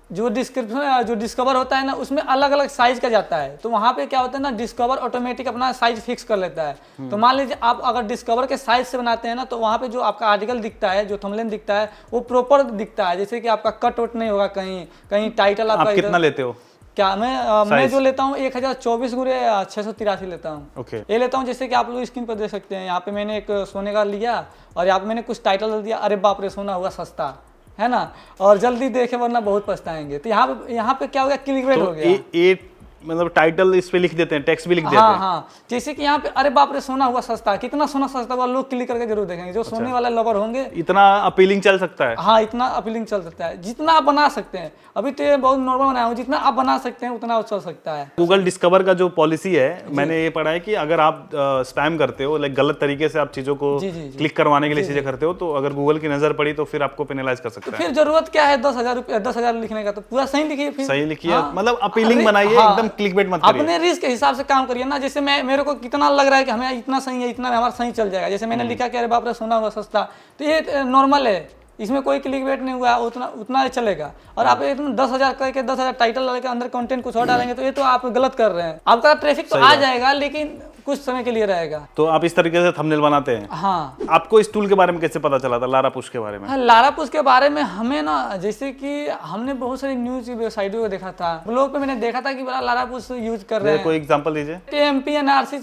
जो डिस्क्रिप्शन जो डिस्कवर होता है ना, उसमें अलग अलग साइज का जाता है। तो वहाँ पे क्या होता है ना, डिस्कवर ऑटोमेटिक अपना साइज फिक्स कर लेता है। तो मान लीजिए आप अगर डिस्कवर के साइज से बनाते हैं ना, तो वहाँ पे जो आपका आर्टिकल दिखता है, जो थंबनेल दिखता है, वो प्रॉपर दिखता है। जैसे कि आपका कट आउट नहीं होगा, कहीं टाइटल आपका। आप कितना लेते हो? क्या मैं जो लेता हूँ 1024x683 लेता हूँ। ये लेता हूँ। जैसे कि आप लोग स्क्रीन पर देख सकते हैं, यहाँ पे मैंने एक सोने का लिया और यहाँ पे मैंने कुछ टाइटल दिया, अरे बाप रे सोना हुआ सस्ता, है ना, और जल्दी देखे वरना बहुत पछताएंगे। तो यहाँ पे क्या हो गया, क्लिकबेट हो गया। मतलब टाइटल इस पे लिख देते हैं, टेक्स्ट भी लिख देते हैं। हाँ, जैसे कि यहाँ पे अरे बाप रे सोना हुआ सस्ता, कितना सोना सस्ता हुआ, लोग क्लिक करके जरूर देखेंगे। जो सोने वाला लवर होंगे, इतना अपीलिंग चल सकता है। हाँ, इतना अपीलिंग चल सकता है, जितना आप बना सकते हैं। अभी तो ये बहुत नॉर्मल बनाया हूँ, जितना आप बना सकते हैं उतना चल सकता है। गूगल डिस्कवर का जो पॉलिसी है, मैंने ये पढ़ा है कि अगर आप स्पैम करते हो, लाइक गलत तरीके से आप चीजों को क्लिक करवाने के लिए चीजें करते हो, तो अगर गूगल की नजर पड़ी तो फिर आपको पेनलाइज कर सकता है। फिर जरूरत क्या है 10,000 लिखने का, तो पूरा सही लिखिए, फिर सही लिखिए। मतलब अपीलिंग बनाइए, एकदम क्लिकबेट मत करिए। रिस्क के हिसाब से काम करिए ना। जैसे मेरे को कितना लग रहा है कि हमें इतना सही है, इतना हमारा सही चल जाएगा। जैसे मैंने लिखा कि अरे बाप रे सोना हुआ सस्ता, तो ये नॉर्मल है, इसमें कोई क्लिकबेट नहीं हुआ, उतना चलेगा। और आप 10,000 करके 10,000 टाइटल डाल के अंदर कंटेंट कुछ और डालेंगे तो ये तो आप गलत कर रहे हैं। आपका ट्रैफिक तो आ जाएगा लेकिन कुछ समय के लिए रहेगा। तो आप इस तरीके से थंबनेल बनाते हैं? हाँ। आपको इस टूल के बारे में कैसे पता चला था, लारापुश के बारे में? हाँ, लारापुश के बारे में हमें ना, जैसे कि हमने बहुत सारी न्यूज वेबसाइटों को देखा था, ब्लॉग पे मैंने देखा था कि बड़ा लारापुश यूज कर रहे हैं। कोई एग्जांपल दीजिए। TMP-NRC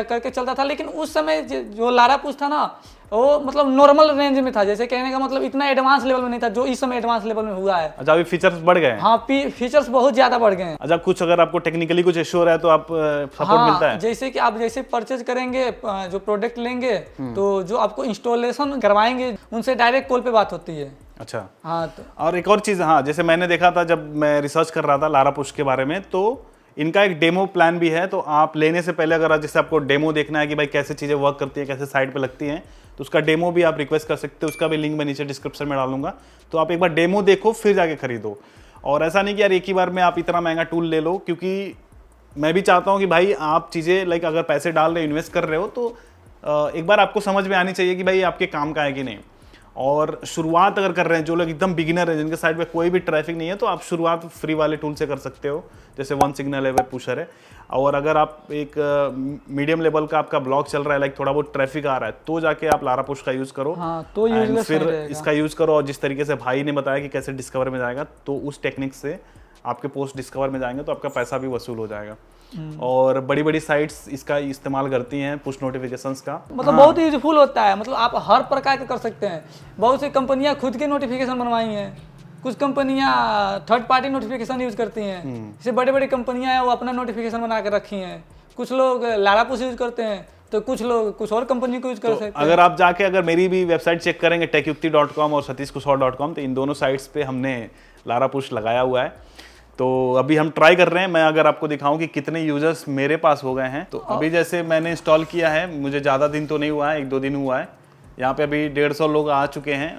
करके चलता था, लेकिन उस समय जो लारापुश था ना, वो मतलब नॉर्मल रेंज में था। जैसे कहने का मतलब इतना एडवांस लेवल में नहीं था जो इस समय एडवांस लेवल में हुआ है। अच्छा, अभी फीचर्स बढ़ गए हैं? हाँ, फीचर्स बहुत ज्यादा बढ़ गए हैं। अच्छा, कुछ अगर आपको टेक्निकली कुछ इश्यू हो रहा है तो आप सपोर्ट मिलता है? जैसे कि आप जैसे परचेज करेंगे, जो प्रोडक्ट लेंगे, तो जो आपको इंस्टॉलेशन करवाएंगे उनसे डायरेक्ट कॉल पे बात होती है। अच्छा। हाँ, तो और एक और चीज, हाँ, जैसे मैंने देखा था जब मैं रिसर्च कर रहा था लारापुश के बारे में, तो इनका एक डेमो प्लान भी है। तो आप लेने से पहले अगर जैसे आपको डेमो देखना है कि भाई कैसे चीज़ें वर्क करती हैं, कैसे साइट पे लगती हैं, तो उसका डेमो भी आप रिक्वेस्ट कर सकते हो। उसका भी लिंक मैं नीचे डिस्क्रिप्शन में डालूंगा, तो आप एक बार डेमो देखो फिर जाके खरीदो। और ऐसा नहीं कि यार एक ही बार में आप इतना महंगा टूल ले लो, क्योंकि मैं भी चाहता हूँ कि भाई आप चीज़ें लाइक अगर पैसे डाल रहे, इन्वेस्ट कर रहे हो, तो एक बार आपको समझ में आनी चाहिए कि भाई आपके काम का है कि नहीं। और शुरुआत अगर कर रहे हैं जो लोग एकदम बिगिनर हैं, जिनके साइड पे कोई भी ट्रैफिक नहीं है, तो आप शुरुआत फ्री वाले टूल से कर सकते हो, जैसे वन सिग्नल है, वेब पुशर है। और अगर आप एक मीडियम लेवल का आपका ब्लॉग चल रहा है, लाइक थोड़ा बहुत ट्रैफिक आ रहा है, तो जाके आप लारापुश का यूज़ करो। हाँ, तो फिर इसका यूज़ करो। और जिस तरीके से भाई ने बताया कि कैसे डिस्कवर में जाएगा, तो उस टेक्निक से आपके पोस्ट डिस्कवर में जाएंगे तो आपका पैसा भी वसूल हो जाएगा। और बड़ी बड़ी साइट्स इसका इस्तेमाल करती हैं पुश नोटिफिकेशंस का। मतलब बहुत ही यूजफुल होता है। मतलब आप हर प्रकार के कर सकते हैं। बहुत सी कंपनियां खुद के नोटिफिकेशन बनवाई हैं, कुछ कंपनियां थर्ड पार्टी नोटिफिकेशन यूज करती हैं। जैसे बड़ी बड़ी कंपनियां हैं वो अपना नोटिफिकेशन बना के रखी हैं। कुछ लोग लारापुश यूज करते हैं, तो कुछ लोग कुछ और कंपनी को यूज कर सकते हैं। अगर आप जाके अगर मेरी भी वेबसाइट चेक करेंगे techyukti.com और satishkushore.com, तो इन दोनों साइट्स पे हमने लारापुश लगाया हुआ है। तो अभी हम ट्राई कर रहे हैं। मैं अगर आपको दिखाऊं कि कितने यूजर्स मेरे पास हो गए हैं, तो अभी जैसे मैंने इंस्टॉल किया है, मुझे ज़्यादा दिन तो नहीं हुआ है, 1-2 दिन हुआ है, यहाँ पे अभी 150 लोग आ चुके हैं,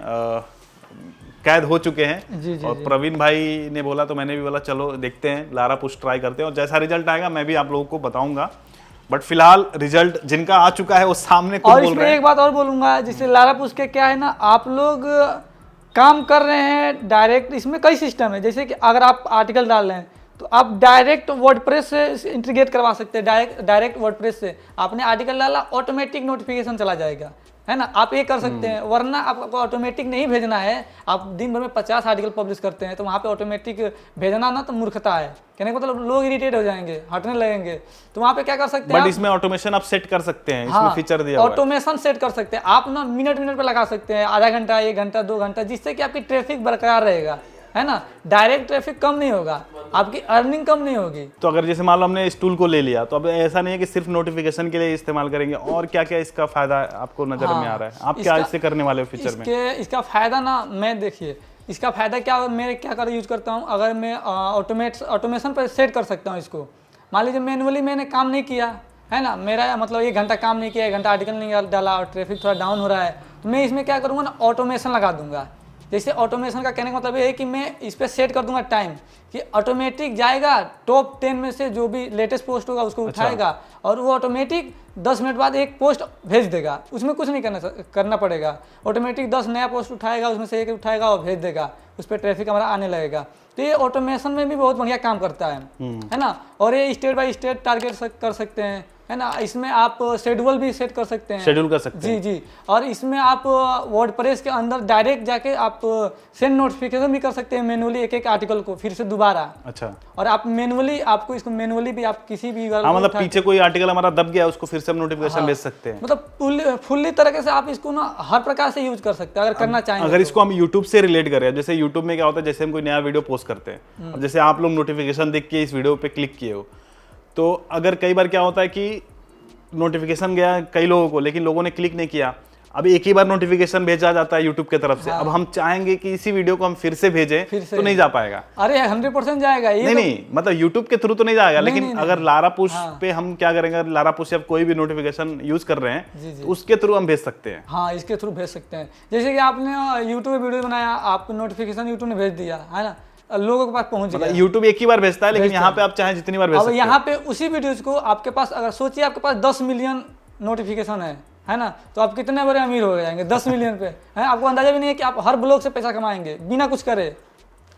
कैद हो चुके हैं। जी, जी, और प्रवीण भाई ने बोला तो मैंने भी बोला चलो देखते हैं, लारा पुश ट्राई करते हैं और जैसा रिजल्ट आएगा मैं भी आप लोगों को बताऊंगा। बट फिलहाल रिजल्ट जिनका आ चुका है वो सामने खुद बोल रहे हैं। और इसमें एक बात और बोलूंगा, जिससे लारा पुश के क्या है ना, आप लोग काम कर रहे हैं डायरेक्ट, इसमें कई सिस्टम है। जैसे कि अगर आप आर्टिकल डाल रहे हैं तो आप डायरेक्ट वर्डप्रेस से इंटीग्रेट करवा सकते हैं। डायरेक्ट वर्डप्रेस से आपने आर्टिकल डाला, ऑटोमेटिक नोटिफिकेशन चला जाएगा, है ना। आप ये कर सकते हैं। वरना आपको ऑटोमेटिक नहीं भेजना है, आप दिन भर में 50 आर्टिकल पब्लिश करते हैं तो वहाँ पे ऑटोमेटिक भेजना ना तो मूर्खता है। कहने का मतलब लोग इरिटेट हो जाएंगे, हटने लगेंगे। तो वहाँ पे क्या कर सकते हैं, बट इसमें ऑटोमेशन आप सेट कर सकते हैं, इसमें फीचर दिया हुआ है। ऑटोमेशन सेट कर सकते हैं आप ना, मिनट पे लगा सकते हैं, आधा घंटा, 1 घंटा, 2 घंटा, जिससे कि आपकी ट्रैफिक बरकरार रहेगा, है ना। डायरेक्ट ट्रैफिक कम नहीं होगा, आपकी अर्निंग कम नहीं होगी। तो अगर जैसे मान लो हमने इस टूल को ले लिया तो अब ऐसा नहीं है कि सिर्फ नोटिफिकेशन के लिए इस्तेमाल करेंगे, और क्या क्या इसका फायदा आपको नजर में आ रहा है? आप क्या इससे करने वाले हो फ्यूचर में? इसका फायदा ना, मैं देखिए इसका फायदा क्या, मैं क्या कर यूज करता हूँ, अगर मैं ऑटोमेशन पर सेट कर सकता हूँ इसको। मान लीजिए मैनुअली मैंने काम नहीं किया, है ना, मेरा मतलब 1 घंटा काम नहीं किया, 1 घंटा आर्टिकल नहीं डाला और ट्रैफिक थोड़ा डाउन हो रहा है, तो मैं इसमें क्या करूँगा ना, ऑटोमेशन लगा दूंगा। जैसे ऑटोमेशन का कहने का मतलब ये है कि मैं इस पर सेट कर दूंगा टाइम, कि ऑटोमेटिक जाएगा टॉप 10 में से जो भी लेटेस्ट पोस्ट होगा उसको उठाएगा और वो ऑटोमेटिक 10 मिनट बाद एक पोस्ट भेज देगा। उसमें कुछ नहीं करना पड़ेगा। ऑटोमेटिक 10 नया पोस्ट उठाएगा, उसमें से एक उठाएगा और भेज देगा, उस पर ट्रैफिक हमारा आने लगेगा। तो ये ऑटोमेशन में भी बहुत बढ़िया काम करता है ना। और ये स्टेट बाय स्टेट टारगेट कर सकते हैं, है ना। इसमें आप शेड्यूल भी सेट कर सकते हैं, शेड्यूल कर सकते हैं। जी। और इसमें आप वर्डप्रेस के अंदर डायरेक्ट जाके आप सेंड नोटिफिकेशन भी कर सकते हैं मैनुअली, एक आर्टिकल को फिर से दोबारा। अच्छा। और आप मैनुअली, आपको इसको मैनुअली भी आप किसी भी मतलब पीछे कोई आर्टिकल हमारा दब गया उसको फिर से हम नोटिफिकेशन भेज सकते हैं। मतलब फुल्ली तरीके से आप इसको ना हर प्रकार से यूज कर सकते हैं अगर करना चाहेंगे। अगर इसको हम यूट्यूब से रिलेट करें, जैसे यूट्यूब में क्या होता है, जैसे हम कोई नया वीडियो पोस्ट करते हैं, अब जैसे आप लोग नोटिफिकेशन देख के इस वीडियो पे क्लिक किए हो, तो अगर कई बार क्या होता है कि नोटिफिकेशन गया कई लोगों को, लेकिन लोगों ने क्लिक नहीं किया, अब एक ही बार नोटिफिकेशन भेजा जाता है यूट्यूब की तरफ से। अब हम चाहेंगे कि इसी वीडियो को हम फिर से भेजें तो नहीं जा पाएगा। अरे 100% जाएगा ये। नहीं, मतलब यूट्यूब के थ्रू तो नहीं जाएगा, लेकिन अगर लारा पुश पे हम क्या करेंगे, लारा पुश या कोई भी नोटिफिकेशन यूज कर रहे हैं तो उसके थ्रू हम भेज सकते हैं। हाँ, इसके थ्रू भेज सकते हैं। जैसे कि आपने यूट्यूब वीडियो बनाया, आपको नोटिफिकेशन यूट्यूब ने भेज दिया, है ना, लोगों के पास पहुंच गया। यूट्यूब एक ही बार भेजता है, लेकिन यहाँ पे आप चाहे जितनी बार भेज सकते हैं। यहाँ पे उसी वीडियोज को आपके पास, अगर सोचिए आपके पास 10 मिलियन नोटिफिकेशन है ना, तो आप कितने बड़े अमीर हो जाएंगे 10 मिलियन पे, है। आपको अंदाजा भी नहीं है कि आप हर ब्लॉग से पैसा कमाएंगे बिना कुछ करे।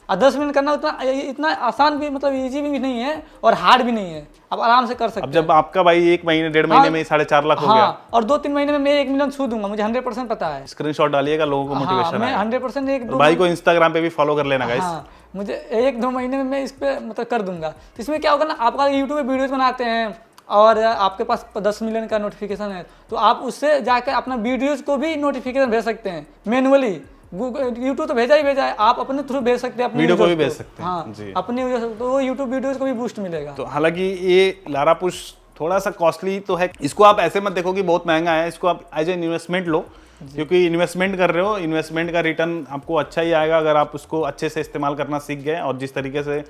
और 10 मिनट करना इतना आसान भी, मतलब इजी भी नहीं है और हार्ड भी नहीं है, आप आराम से कर सकते हैं। अब जब आपका भाई 1 महीने 1.5 महीने में 4.5 लाख हो गया, और 2-3 महीने में मैं 1 मिलियन छू दूंगा, मुझे 100% पता है। स्क्रीनशॉट डालिएगा, लोगों को मोटिवेशन मैं 100% 1-2 भाई को इंस्टाग्राम पे भी फॉलो कर लेना गाइस। मुझे 1-2 महीने में मैं इस पे मतलब कर दूंगा। तो इसमें क्या होगा ना, आप अगर यूट्यूब पे वीडियोज बनाते हैं और आपके पास 10 मिलियन का नोटिफिकेशन है, तो आप उससे जाकर अपना वीडियोज को भी नोटिफिकेशन भेज सकते हैं मैनुअली। यूट्यूब तो भेजा ही भेजा है, आप अपने थ्रू भेज सकते हैं, अपने वीडियो को भी भेज सकते हैं। हाँ जी, अपने तो वो यूट्यूब वीडियोज को भी बूस्ट मिलेगा। तो हालांकि ये लारा पुश थोड़ा सा कॉस्टली तो है, इसको आप ऐसे मत देखो कि बहुत महंगा है, इसको आप एज एन इन्वेस्टमेंट लो, क्योंकि इन्वेस्टमेंट कर रहे हो, इन्वेस्टमेंट का रिटर्न आपको अच्छा ही आएगा अगर आप उसको अच्छे से इस्तेमाल करना सीख गए। और जिस तरीके से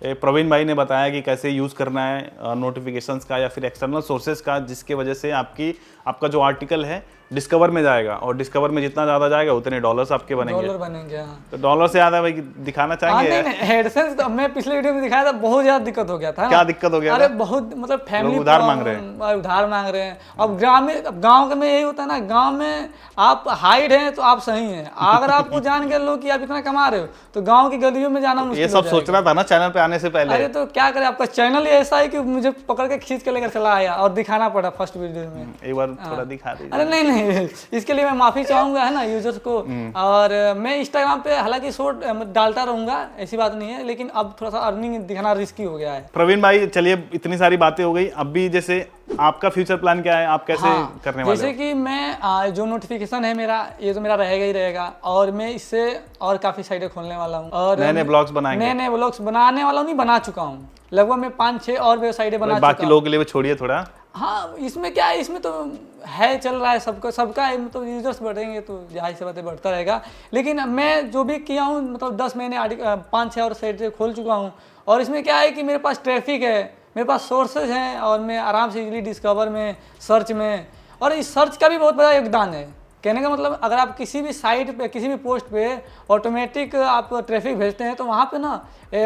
प्रवीण भाई ने बताया कि कैसे यूज़ करना है नोटिफिकेशंस का या फिर एक्सटर्नल सोर्सेज का, जिसके वजह से आपका जो आर्टिकल है डिस्कवर में जाएगा, और डिस्कवर में जितना ज़्यादा जाएगा उतने डॉलर्स आपके बनेंगे। डॉलर बनेंगे, हाँ। तो डॉलर से ज़्यादा भाई दिखाना चाहेंगे? नहीं, एडसेंस तो मैं पिछले वीडियो में दिखाया था, बहुत ज़्यादा दिक्कत हो गया था। क्या दिक्कत हो गया? अरे बहुत, मतलब फैमिली उधार मांग रहे हैं, उधार मांग रहे हैं। अब गाँव में यही होता है ना, गाँव में आप हाइड हैं तो आप सही हैं, अगर आपको जान के लोग कि आप इतना कमा रहे हो तो गाँव की गलियों में जाना मुश्किल। ये सब सोचना था ना चैनल पे आने से पहले। अरे तो क्या करें, आपका चैनल ही ऐसा है कि मुझे पकड़ के खींच के लेकर चला आया और दिखाना पड़ा फर्स्ट वीडियो में। एक बार थोड़ा दिखा दीजिए। अरे नहीं, इसके लिए मैं माफी चाहूंगा, है ना, यूजर्स को। और मैं इंस्टाग्राम पे हालांकि शॉर्ट डालता रहूंगा, ऐसी बात नहीं है, लेकिन अब थोड़ा सा अर्निंग दिखाना रिस्की हो गया है। प्रवीण भाई, चलिए इतनी सारी बातें हो गई, अब भी जैसे आपका फ्यूचर प्लान क्या है, आप कैसे करने वाले हो? जैसे कि मैं जो नोटिफिकेशन है मेरा, ये तो मेरा रहेगा ही रहेगा, और मैं इससे और काफी साइटें खोलने वाला हूँ और नए ब्लॉग्स बनाएंगे। नए ब्लॉग्स बनाने वाला हूँ, नहीं बना चुका हूँ लगभग मैं 5-6 और वेबसाइटें बना चुका हूँ। बाकी लोगों के लिए छोड़िए थोड़ा। हाँ, इसमें क्या है, इसमें तो है, चल रहा है सबका मतलब यूजर्स बढ़ेंगे तो जाहिर सी बातें बढ़ता रहेगा। लेकिन मैं जो भी किया हूँ, मतलब 10 महीने 5-6 और साइट खोल चुका हूँ, और इसमें क्या है कि मेरे पास ट्रैफिक है, मेरे पास सोर्सेज हैं, और मैं आराम से इजीली डिस्कवर में, सर्च में, और इस सर्च का भी बहुत बड़ा योगदान है। कहने का मतलब अगर आप किसी भी साइट पे किसी भी पोस्ट पे ऑटोमेटिक आप ट्रैफिक भेजते हैं तो वहाँ पे ना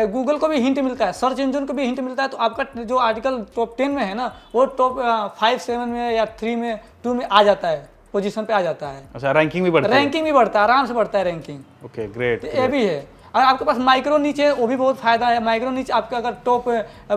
गूगल को भी हिंट मिलता है, सर्च इंजन को भी हिंट मिलता है, तो आपका जो आर्टिकल टॉप 10 में है ना वो टॉप 5, 7 में या 3 में 2 में आ जाता है, पोजीशन पे आ जाता है। अच्छा, रैंकिंग भी बढ़ता है? रैंकिंग भी बढ़ता है, आराम से बढ़ता है रैंकिंग। Okay, great. ये भी है। अगर आपके पास माइक्रो नीच है वो भी बहुत फायदा है। माइक्रो नीच आपका अगर टॉप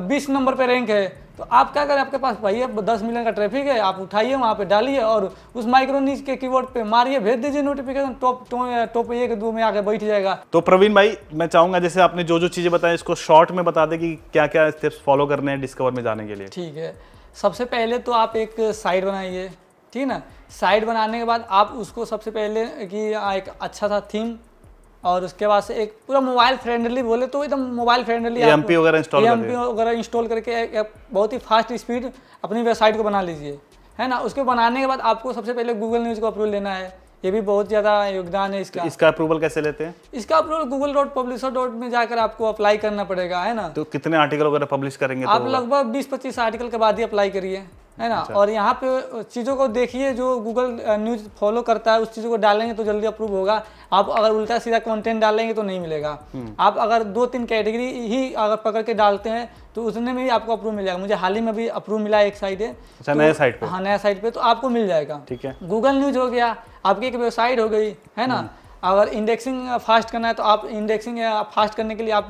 20 नंबर पे रैंक है तो आप क्या करें, आपके पास भाई 10 मिलियन का ट्रैफिक है, आप उठाइए वहाँ पे डालिए और उस माइक्रो नीच के कीवर्ड पे मारिए, भेज दीजिए नोटिफिकेशन, टॉप 1 2 में आके बैठ जाएगा। तो प्रवीण भाई मैं चाहूंगा जैसे आपने जो चीजें बताई इसको शॉर्ट में बता दे कि क्या क्या स्टेप्स फॉलो करने हैं डिस्कवर में जाने के लिए। ठीक है, सबसे पहले तो आप एक साइट बनाइए, ठीक है ना। साइट बनाने के बाद आप उसको सबसे पहले कि एक अच्छा सा थीम और उसके बाद से एक पूरा मोबाइल फ्रेंडली, बोले तो एकदम मोबाइल फ्रेंडली एएमपी वगैरह इंस्टॉल करके एक बहुत ही फास्ट स्पीड अपनी वेबसाइट को बना लीजिए, है ना। उसके बनाने के बाद आपको सबसे पहले गूगल न्यूज़ का अप्रूवल लेना है, ये भी बहुत ज़्यादा योगदान है इसका। इसका अप्रूवल कैसे लेते हैं? इसका अप्रूवल google.publisher. में जाकर आपको अप्लाई करना पड़ेगा, है ना। तो कितने आर्टिकल वगैरह पब्लिश करेंगे? आप लगभग 20-25 आर्टिकल के बाद ही अप्लाई करिए, है ना। अच्छा। और यहाँ पे चीज़ों को देखिए, जो गूगल न्यूज़ फॉलो करता है उस चीज़ों को डालेंगे तो जल्दी अप्रूव होगा। आप अगर उल्टा सीधा कंटेंट डालेंगे तो नहीं मिलेगा। आप अगर 2-3 कैटेगरी ही अगर पकड़ के डालते हैं तो उसमें भी आपको अप्रूव मिल जाएगा। मुझे हाल ही में भी अप्रूव मिला, एक साइट है। अच्छा, नया साइट पे? हाँ, नया साइट पे, तो आपको मिल जाएगा। ठीक है, गूगल न्यूज़ हो गया, आपकी एक वेबसाइट हो गई, है ना। अगर इंडेक्सिंग फास्ट करना है तो आप इंडेक्सिंग फास्ट करने के लिए आप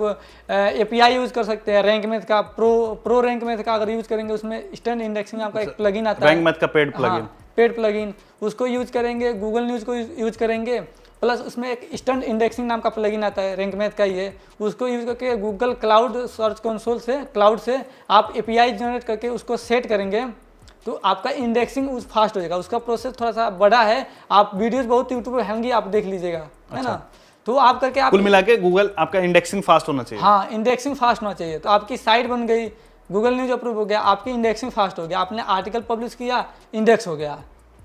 एपीआई यूज़ कर सकते हैं। रैंक मैथ का प्रो रैंक मैथ का अगर यूज़ करेंगे, उसमें स्टैंड इंडेक्सिंग आपका एक प्लगइन आता है, रैंक मैथ का पेड प्लगइन। पेड प्लगइन, उसको यूज़ करेंगे। गूगल न्यूज़ को यूज़ करेंगे, प्लस उसमें एक स्टैंड इंडेक्सिंग नाम का प्लगइन आता है, रैंक मैथ का ही है। उसको यूज़ करके गूगल क्लाउड सर्च कंसोल से, क्लाउड से आप एपीआई जनरेट करके उसको सेट करेंगे तो आपका इंडेक्सिंग उस फास्ट हो जाएगा। उसका प्रोसेस थोड़ा सा बड़ा है, आप वीडियोस बहुत यूट्यूब पे होंगी, आप देख लीजिएगा, है ना। तो आप करके आप कुल मिला के गूगल आपका इंडेक्सिंग फास्ट होना चाहिए। हाँ, इंडेक्सिंग फास्ट होना चाहिए। तो आपकी साइट बन गई, गूगल न्यूज़ अप्रूव हो गया, आपकी इंडेक्सिंग फास्ट हो गया, आपने आर्टिकल पब्लिश किया, इंडेक्स हो गया,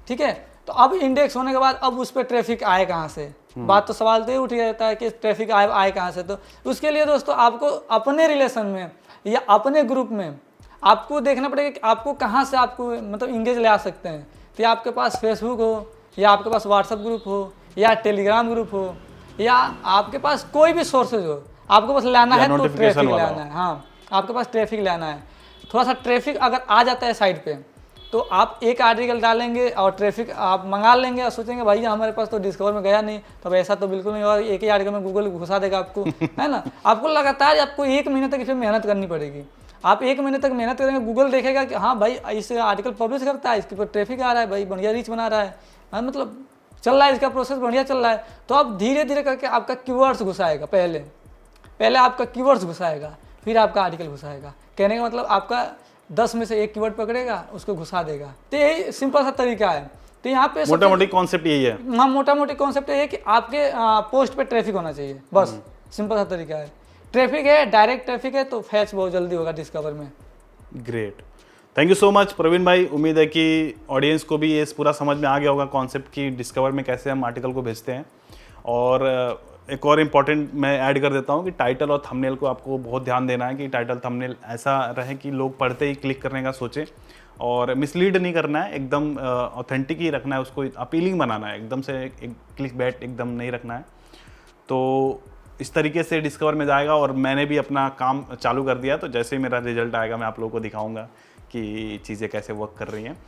ठीक है। तो अब इंडेक्स होने के बाद अब उस पर ट्रैफिक आए कहाँ से? बात तो सवाल तो ही उठ जाता है कि ट्रैफिक आए कहाँ से। तो उसके लिए दोस्तों आपको अपने रिलेशन में या अपने ग्रुप में आपको देखना पड़ेगा कि आपको कहाँ से आपको मतलब इंगेज ले आ सकते हैं। तो आपके पास फेसबुक हो, या आपके पास व्हाट्सएप ग्रुप हो, या टेलीग्राम ग्रुप हो, या आपके पास कोई भी सोर्सेज हो, आपको बस लाना है तो ट्रैफिक लाना है। हाँ, आपके पास ट्रैफिक लाना है। थोड़ा सा ट्रैफिक अगर आ जाता है साइट पे तो आप एक आर्टिकल डालेंगे और ट्रैफिक आप मंगा लेंगे और सोचेंगे भैया हमारे पास तो डिस्कवर में गया नहीं, तो ऐसा तो बिल्कुल नहीं होगा, एक ही आर्टिकल में गूगल घुसा देगा आपको, है ना। आपको लगातार आपको 1 महीने तक इसमें मेहनत करनी पड़ेगी। आप 1 महीने तक मेहनत करेंगे, गूगल देखेगा कि हाँ भाई इस आर्टिकल पब्लिश करता है, इसके ऊपर ट्रैफिक आ रहा है, भाई बढ़िया रीच बना रहा है, हाँ मतलब चल रहा है, इसका प्रोसेस बढ़िया चल रहा है। तो आप धीरे धीरे करके आपका कीवर्ड्स घुसाएगा, पहले आपका कीवर्ड्स घुसाएगा, फिर आपका आर्टिकल घुसाएगा। कहने का मतलब आपका 10 में से 1 कीवर्ड पकड़ेगा, उसको घुसा देगा। तो यही सिंपल सा तरीका है। तो यहाँ पे मोटा मोटी कॉन्सेप्ट यही है। हाँ, मोटा मोटी कॉन्सेप्ट ये है कि आपके पोस्ट पे ट्रैफिक होना चाहिए, बस सिंपल सा तरीका है। ट्रैफिक है, डायरेक्ट ट्रैफिक है तो फैच बहुत जल्दी होगा डिस्कवर में। Great, thank you so much Praveen भाई। उम्मीद है कि ऑडियंस को भी ये पूरा समझ में आ गया होगा कॉन्सेप्ट की डिस्कवर में कैसे हम आर्टिकल को भेजते हैं। और एक और इम्पॉर्टेंट मैं ऐड कर देता हूँ कि टाइटल और थंबनेल को आपको बहुत ध्यान देना है कि टाइटल थंबनेल ऐसा रहे कि लोग पढ़ते ही क्लिक करने का सोचें, और मिसलीड नहीं करना है, एकदम ऑथेंटिक ही रखना है, उसको अपीलिंग बनाना है, एकदम से एक क्लिक बैट एकदम नहीं रखना है। तो इस तरीके से डिस्कवर में जाएगा। और मैंने भी अपना काम चालू कर दिया, तो जैसे ही मेरा रिजल्ट आएगा मैं आप लोगों को दिखाऊंगा कि चीज़ें कैसे वर्क कर रही हैं।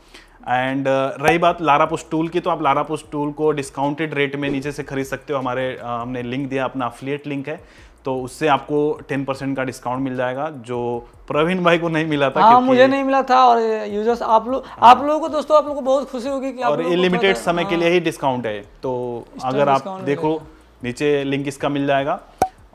एंड रही बात लारापुश टूल की, तो आप लारापुश टूल को डिस्काउंटेड रेट में नीचे से खरीद सकते हो। हमने लिंक दिया, अपना अफिलिएट लिंक है, तो उससे आपको 10% का डिस्काउंट मिल जाएगा, जो प्रवीण भाई को नहीं मिला था। हाँ, मुझे नहीं मिला था। और यूजर्स आप लोगों को दोस्तों, आप लोगों को बहुत खुशी होगी कि और ये लिमिटेड समय के लिए ही डिस्काउंट है। तो अगर आप देखो नीचे लिंक इसका मिल जाएगा।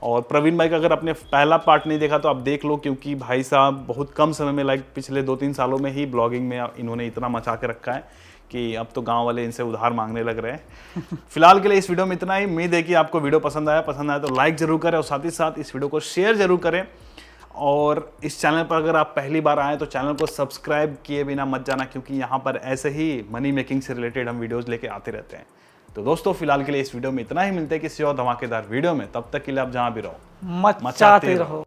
और प्रवीण भाई का अगर आपने पहला पार्ट नहीं देखा तो आप देख लो, क्योंकि भाई साहब बहुत कम समय में, लाइक पिछले 2-3 सालों में ही ब्लॉगिंग में इन्होंने इतना मचा के रखा है कि अब तो गांव वाले इनसे उधार मांगने लग रहे हैं। फिलहाल के लिए इस वीडियो में इतना ही। उम्मीद है कि आपको वीडियो पसंद आया तो लाइक जरूर करें, और साथ ही साथ इस वीडियो को शेयर जरूर करें। और इस चैनल पर अगर आप पहली बार आए तो चैनल को सब्सक्राइब किए बिना मत जाना, क्योंकि यहाँ पर ऐसे ही मनी मेकिंग से रिलेटेड हम वीडियोज़ लेके आते रहते हैं। तो दोस्तों फिलहाल के लिए इस वीडियो में इतना ही। मिलते हैं किसी और धमाकेदार वीडियो में, तब तक के लिए आप जहाँ भी रहो मचाते रहो।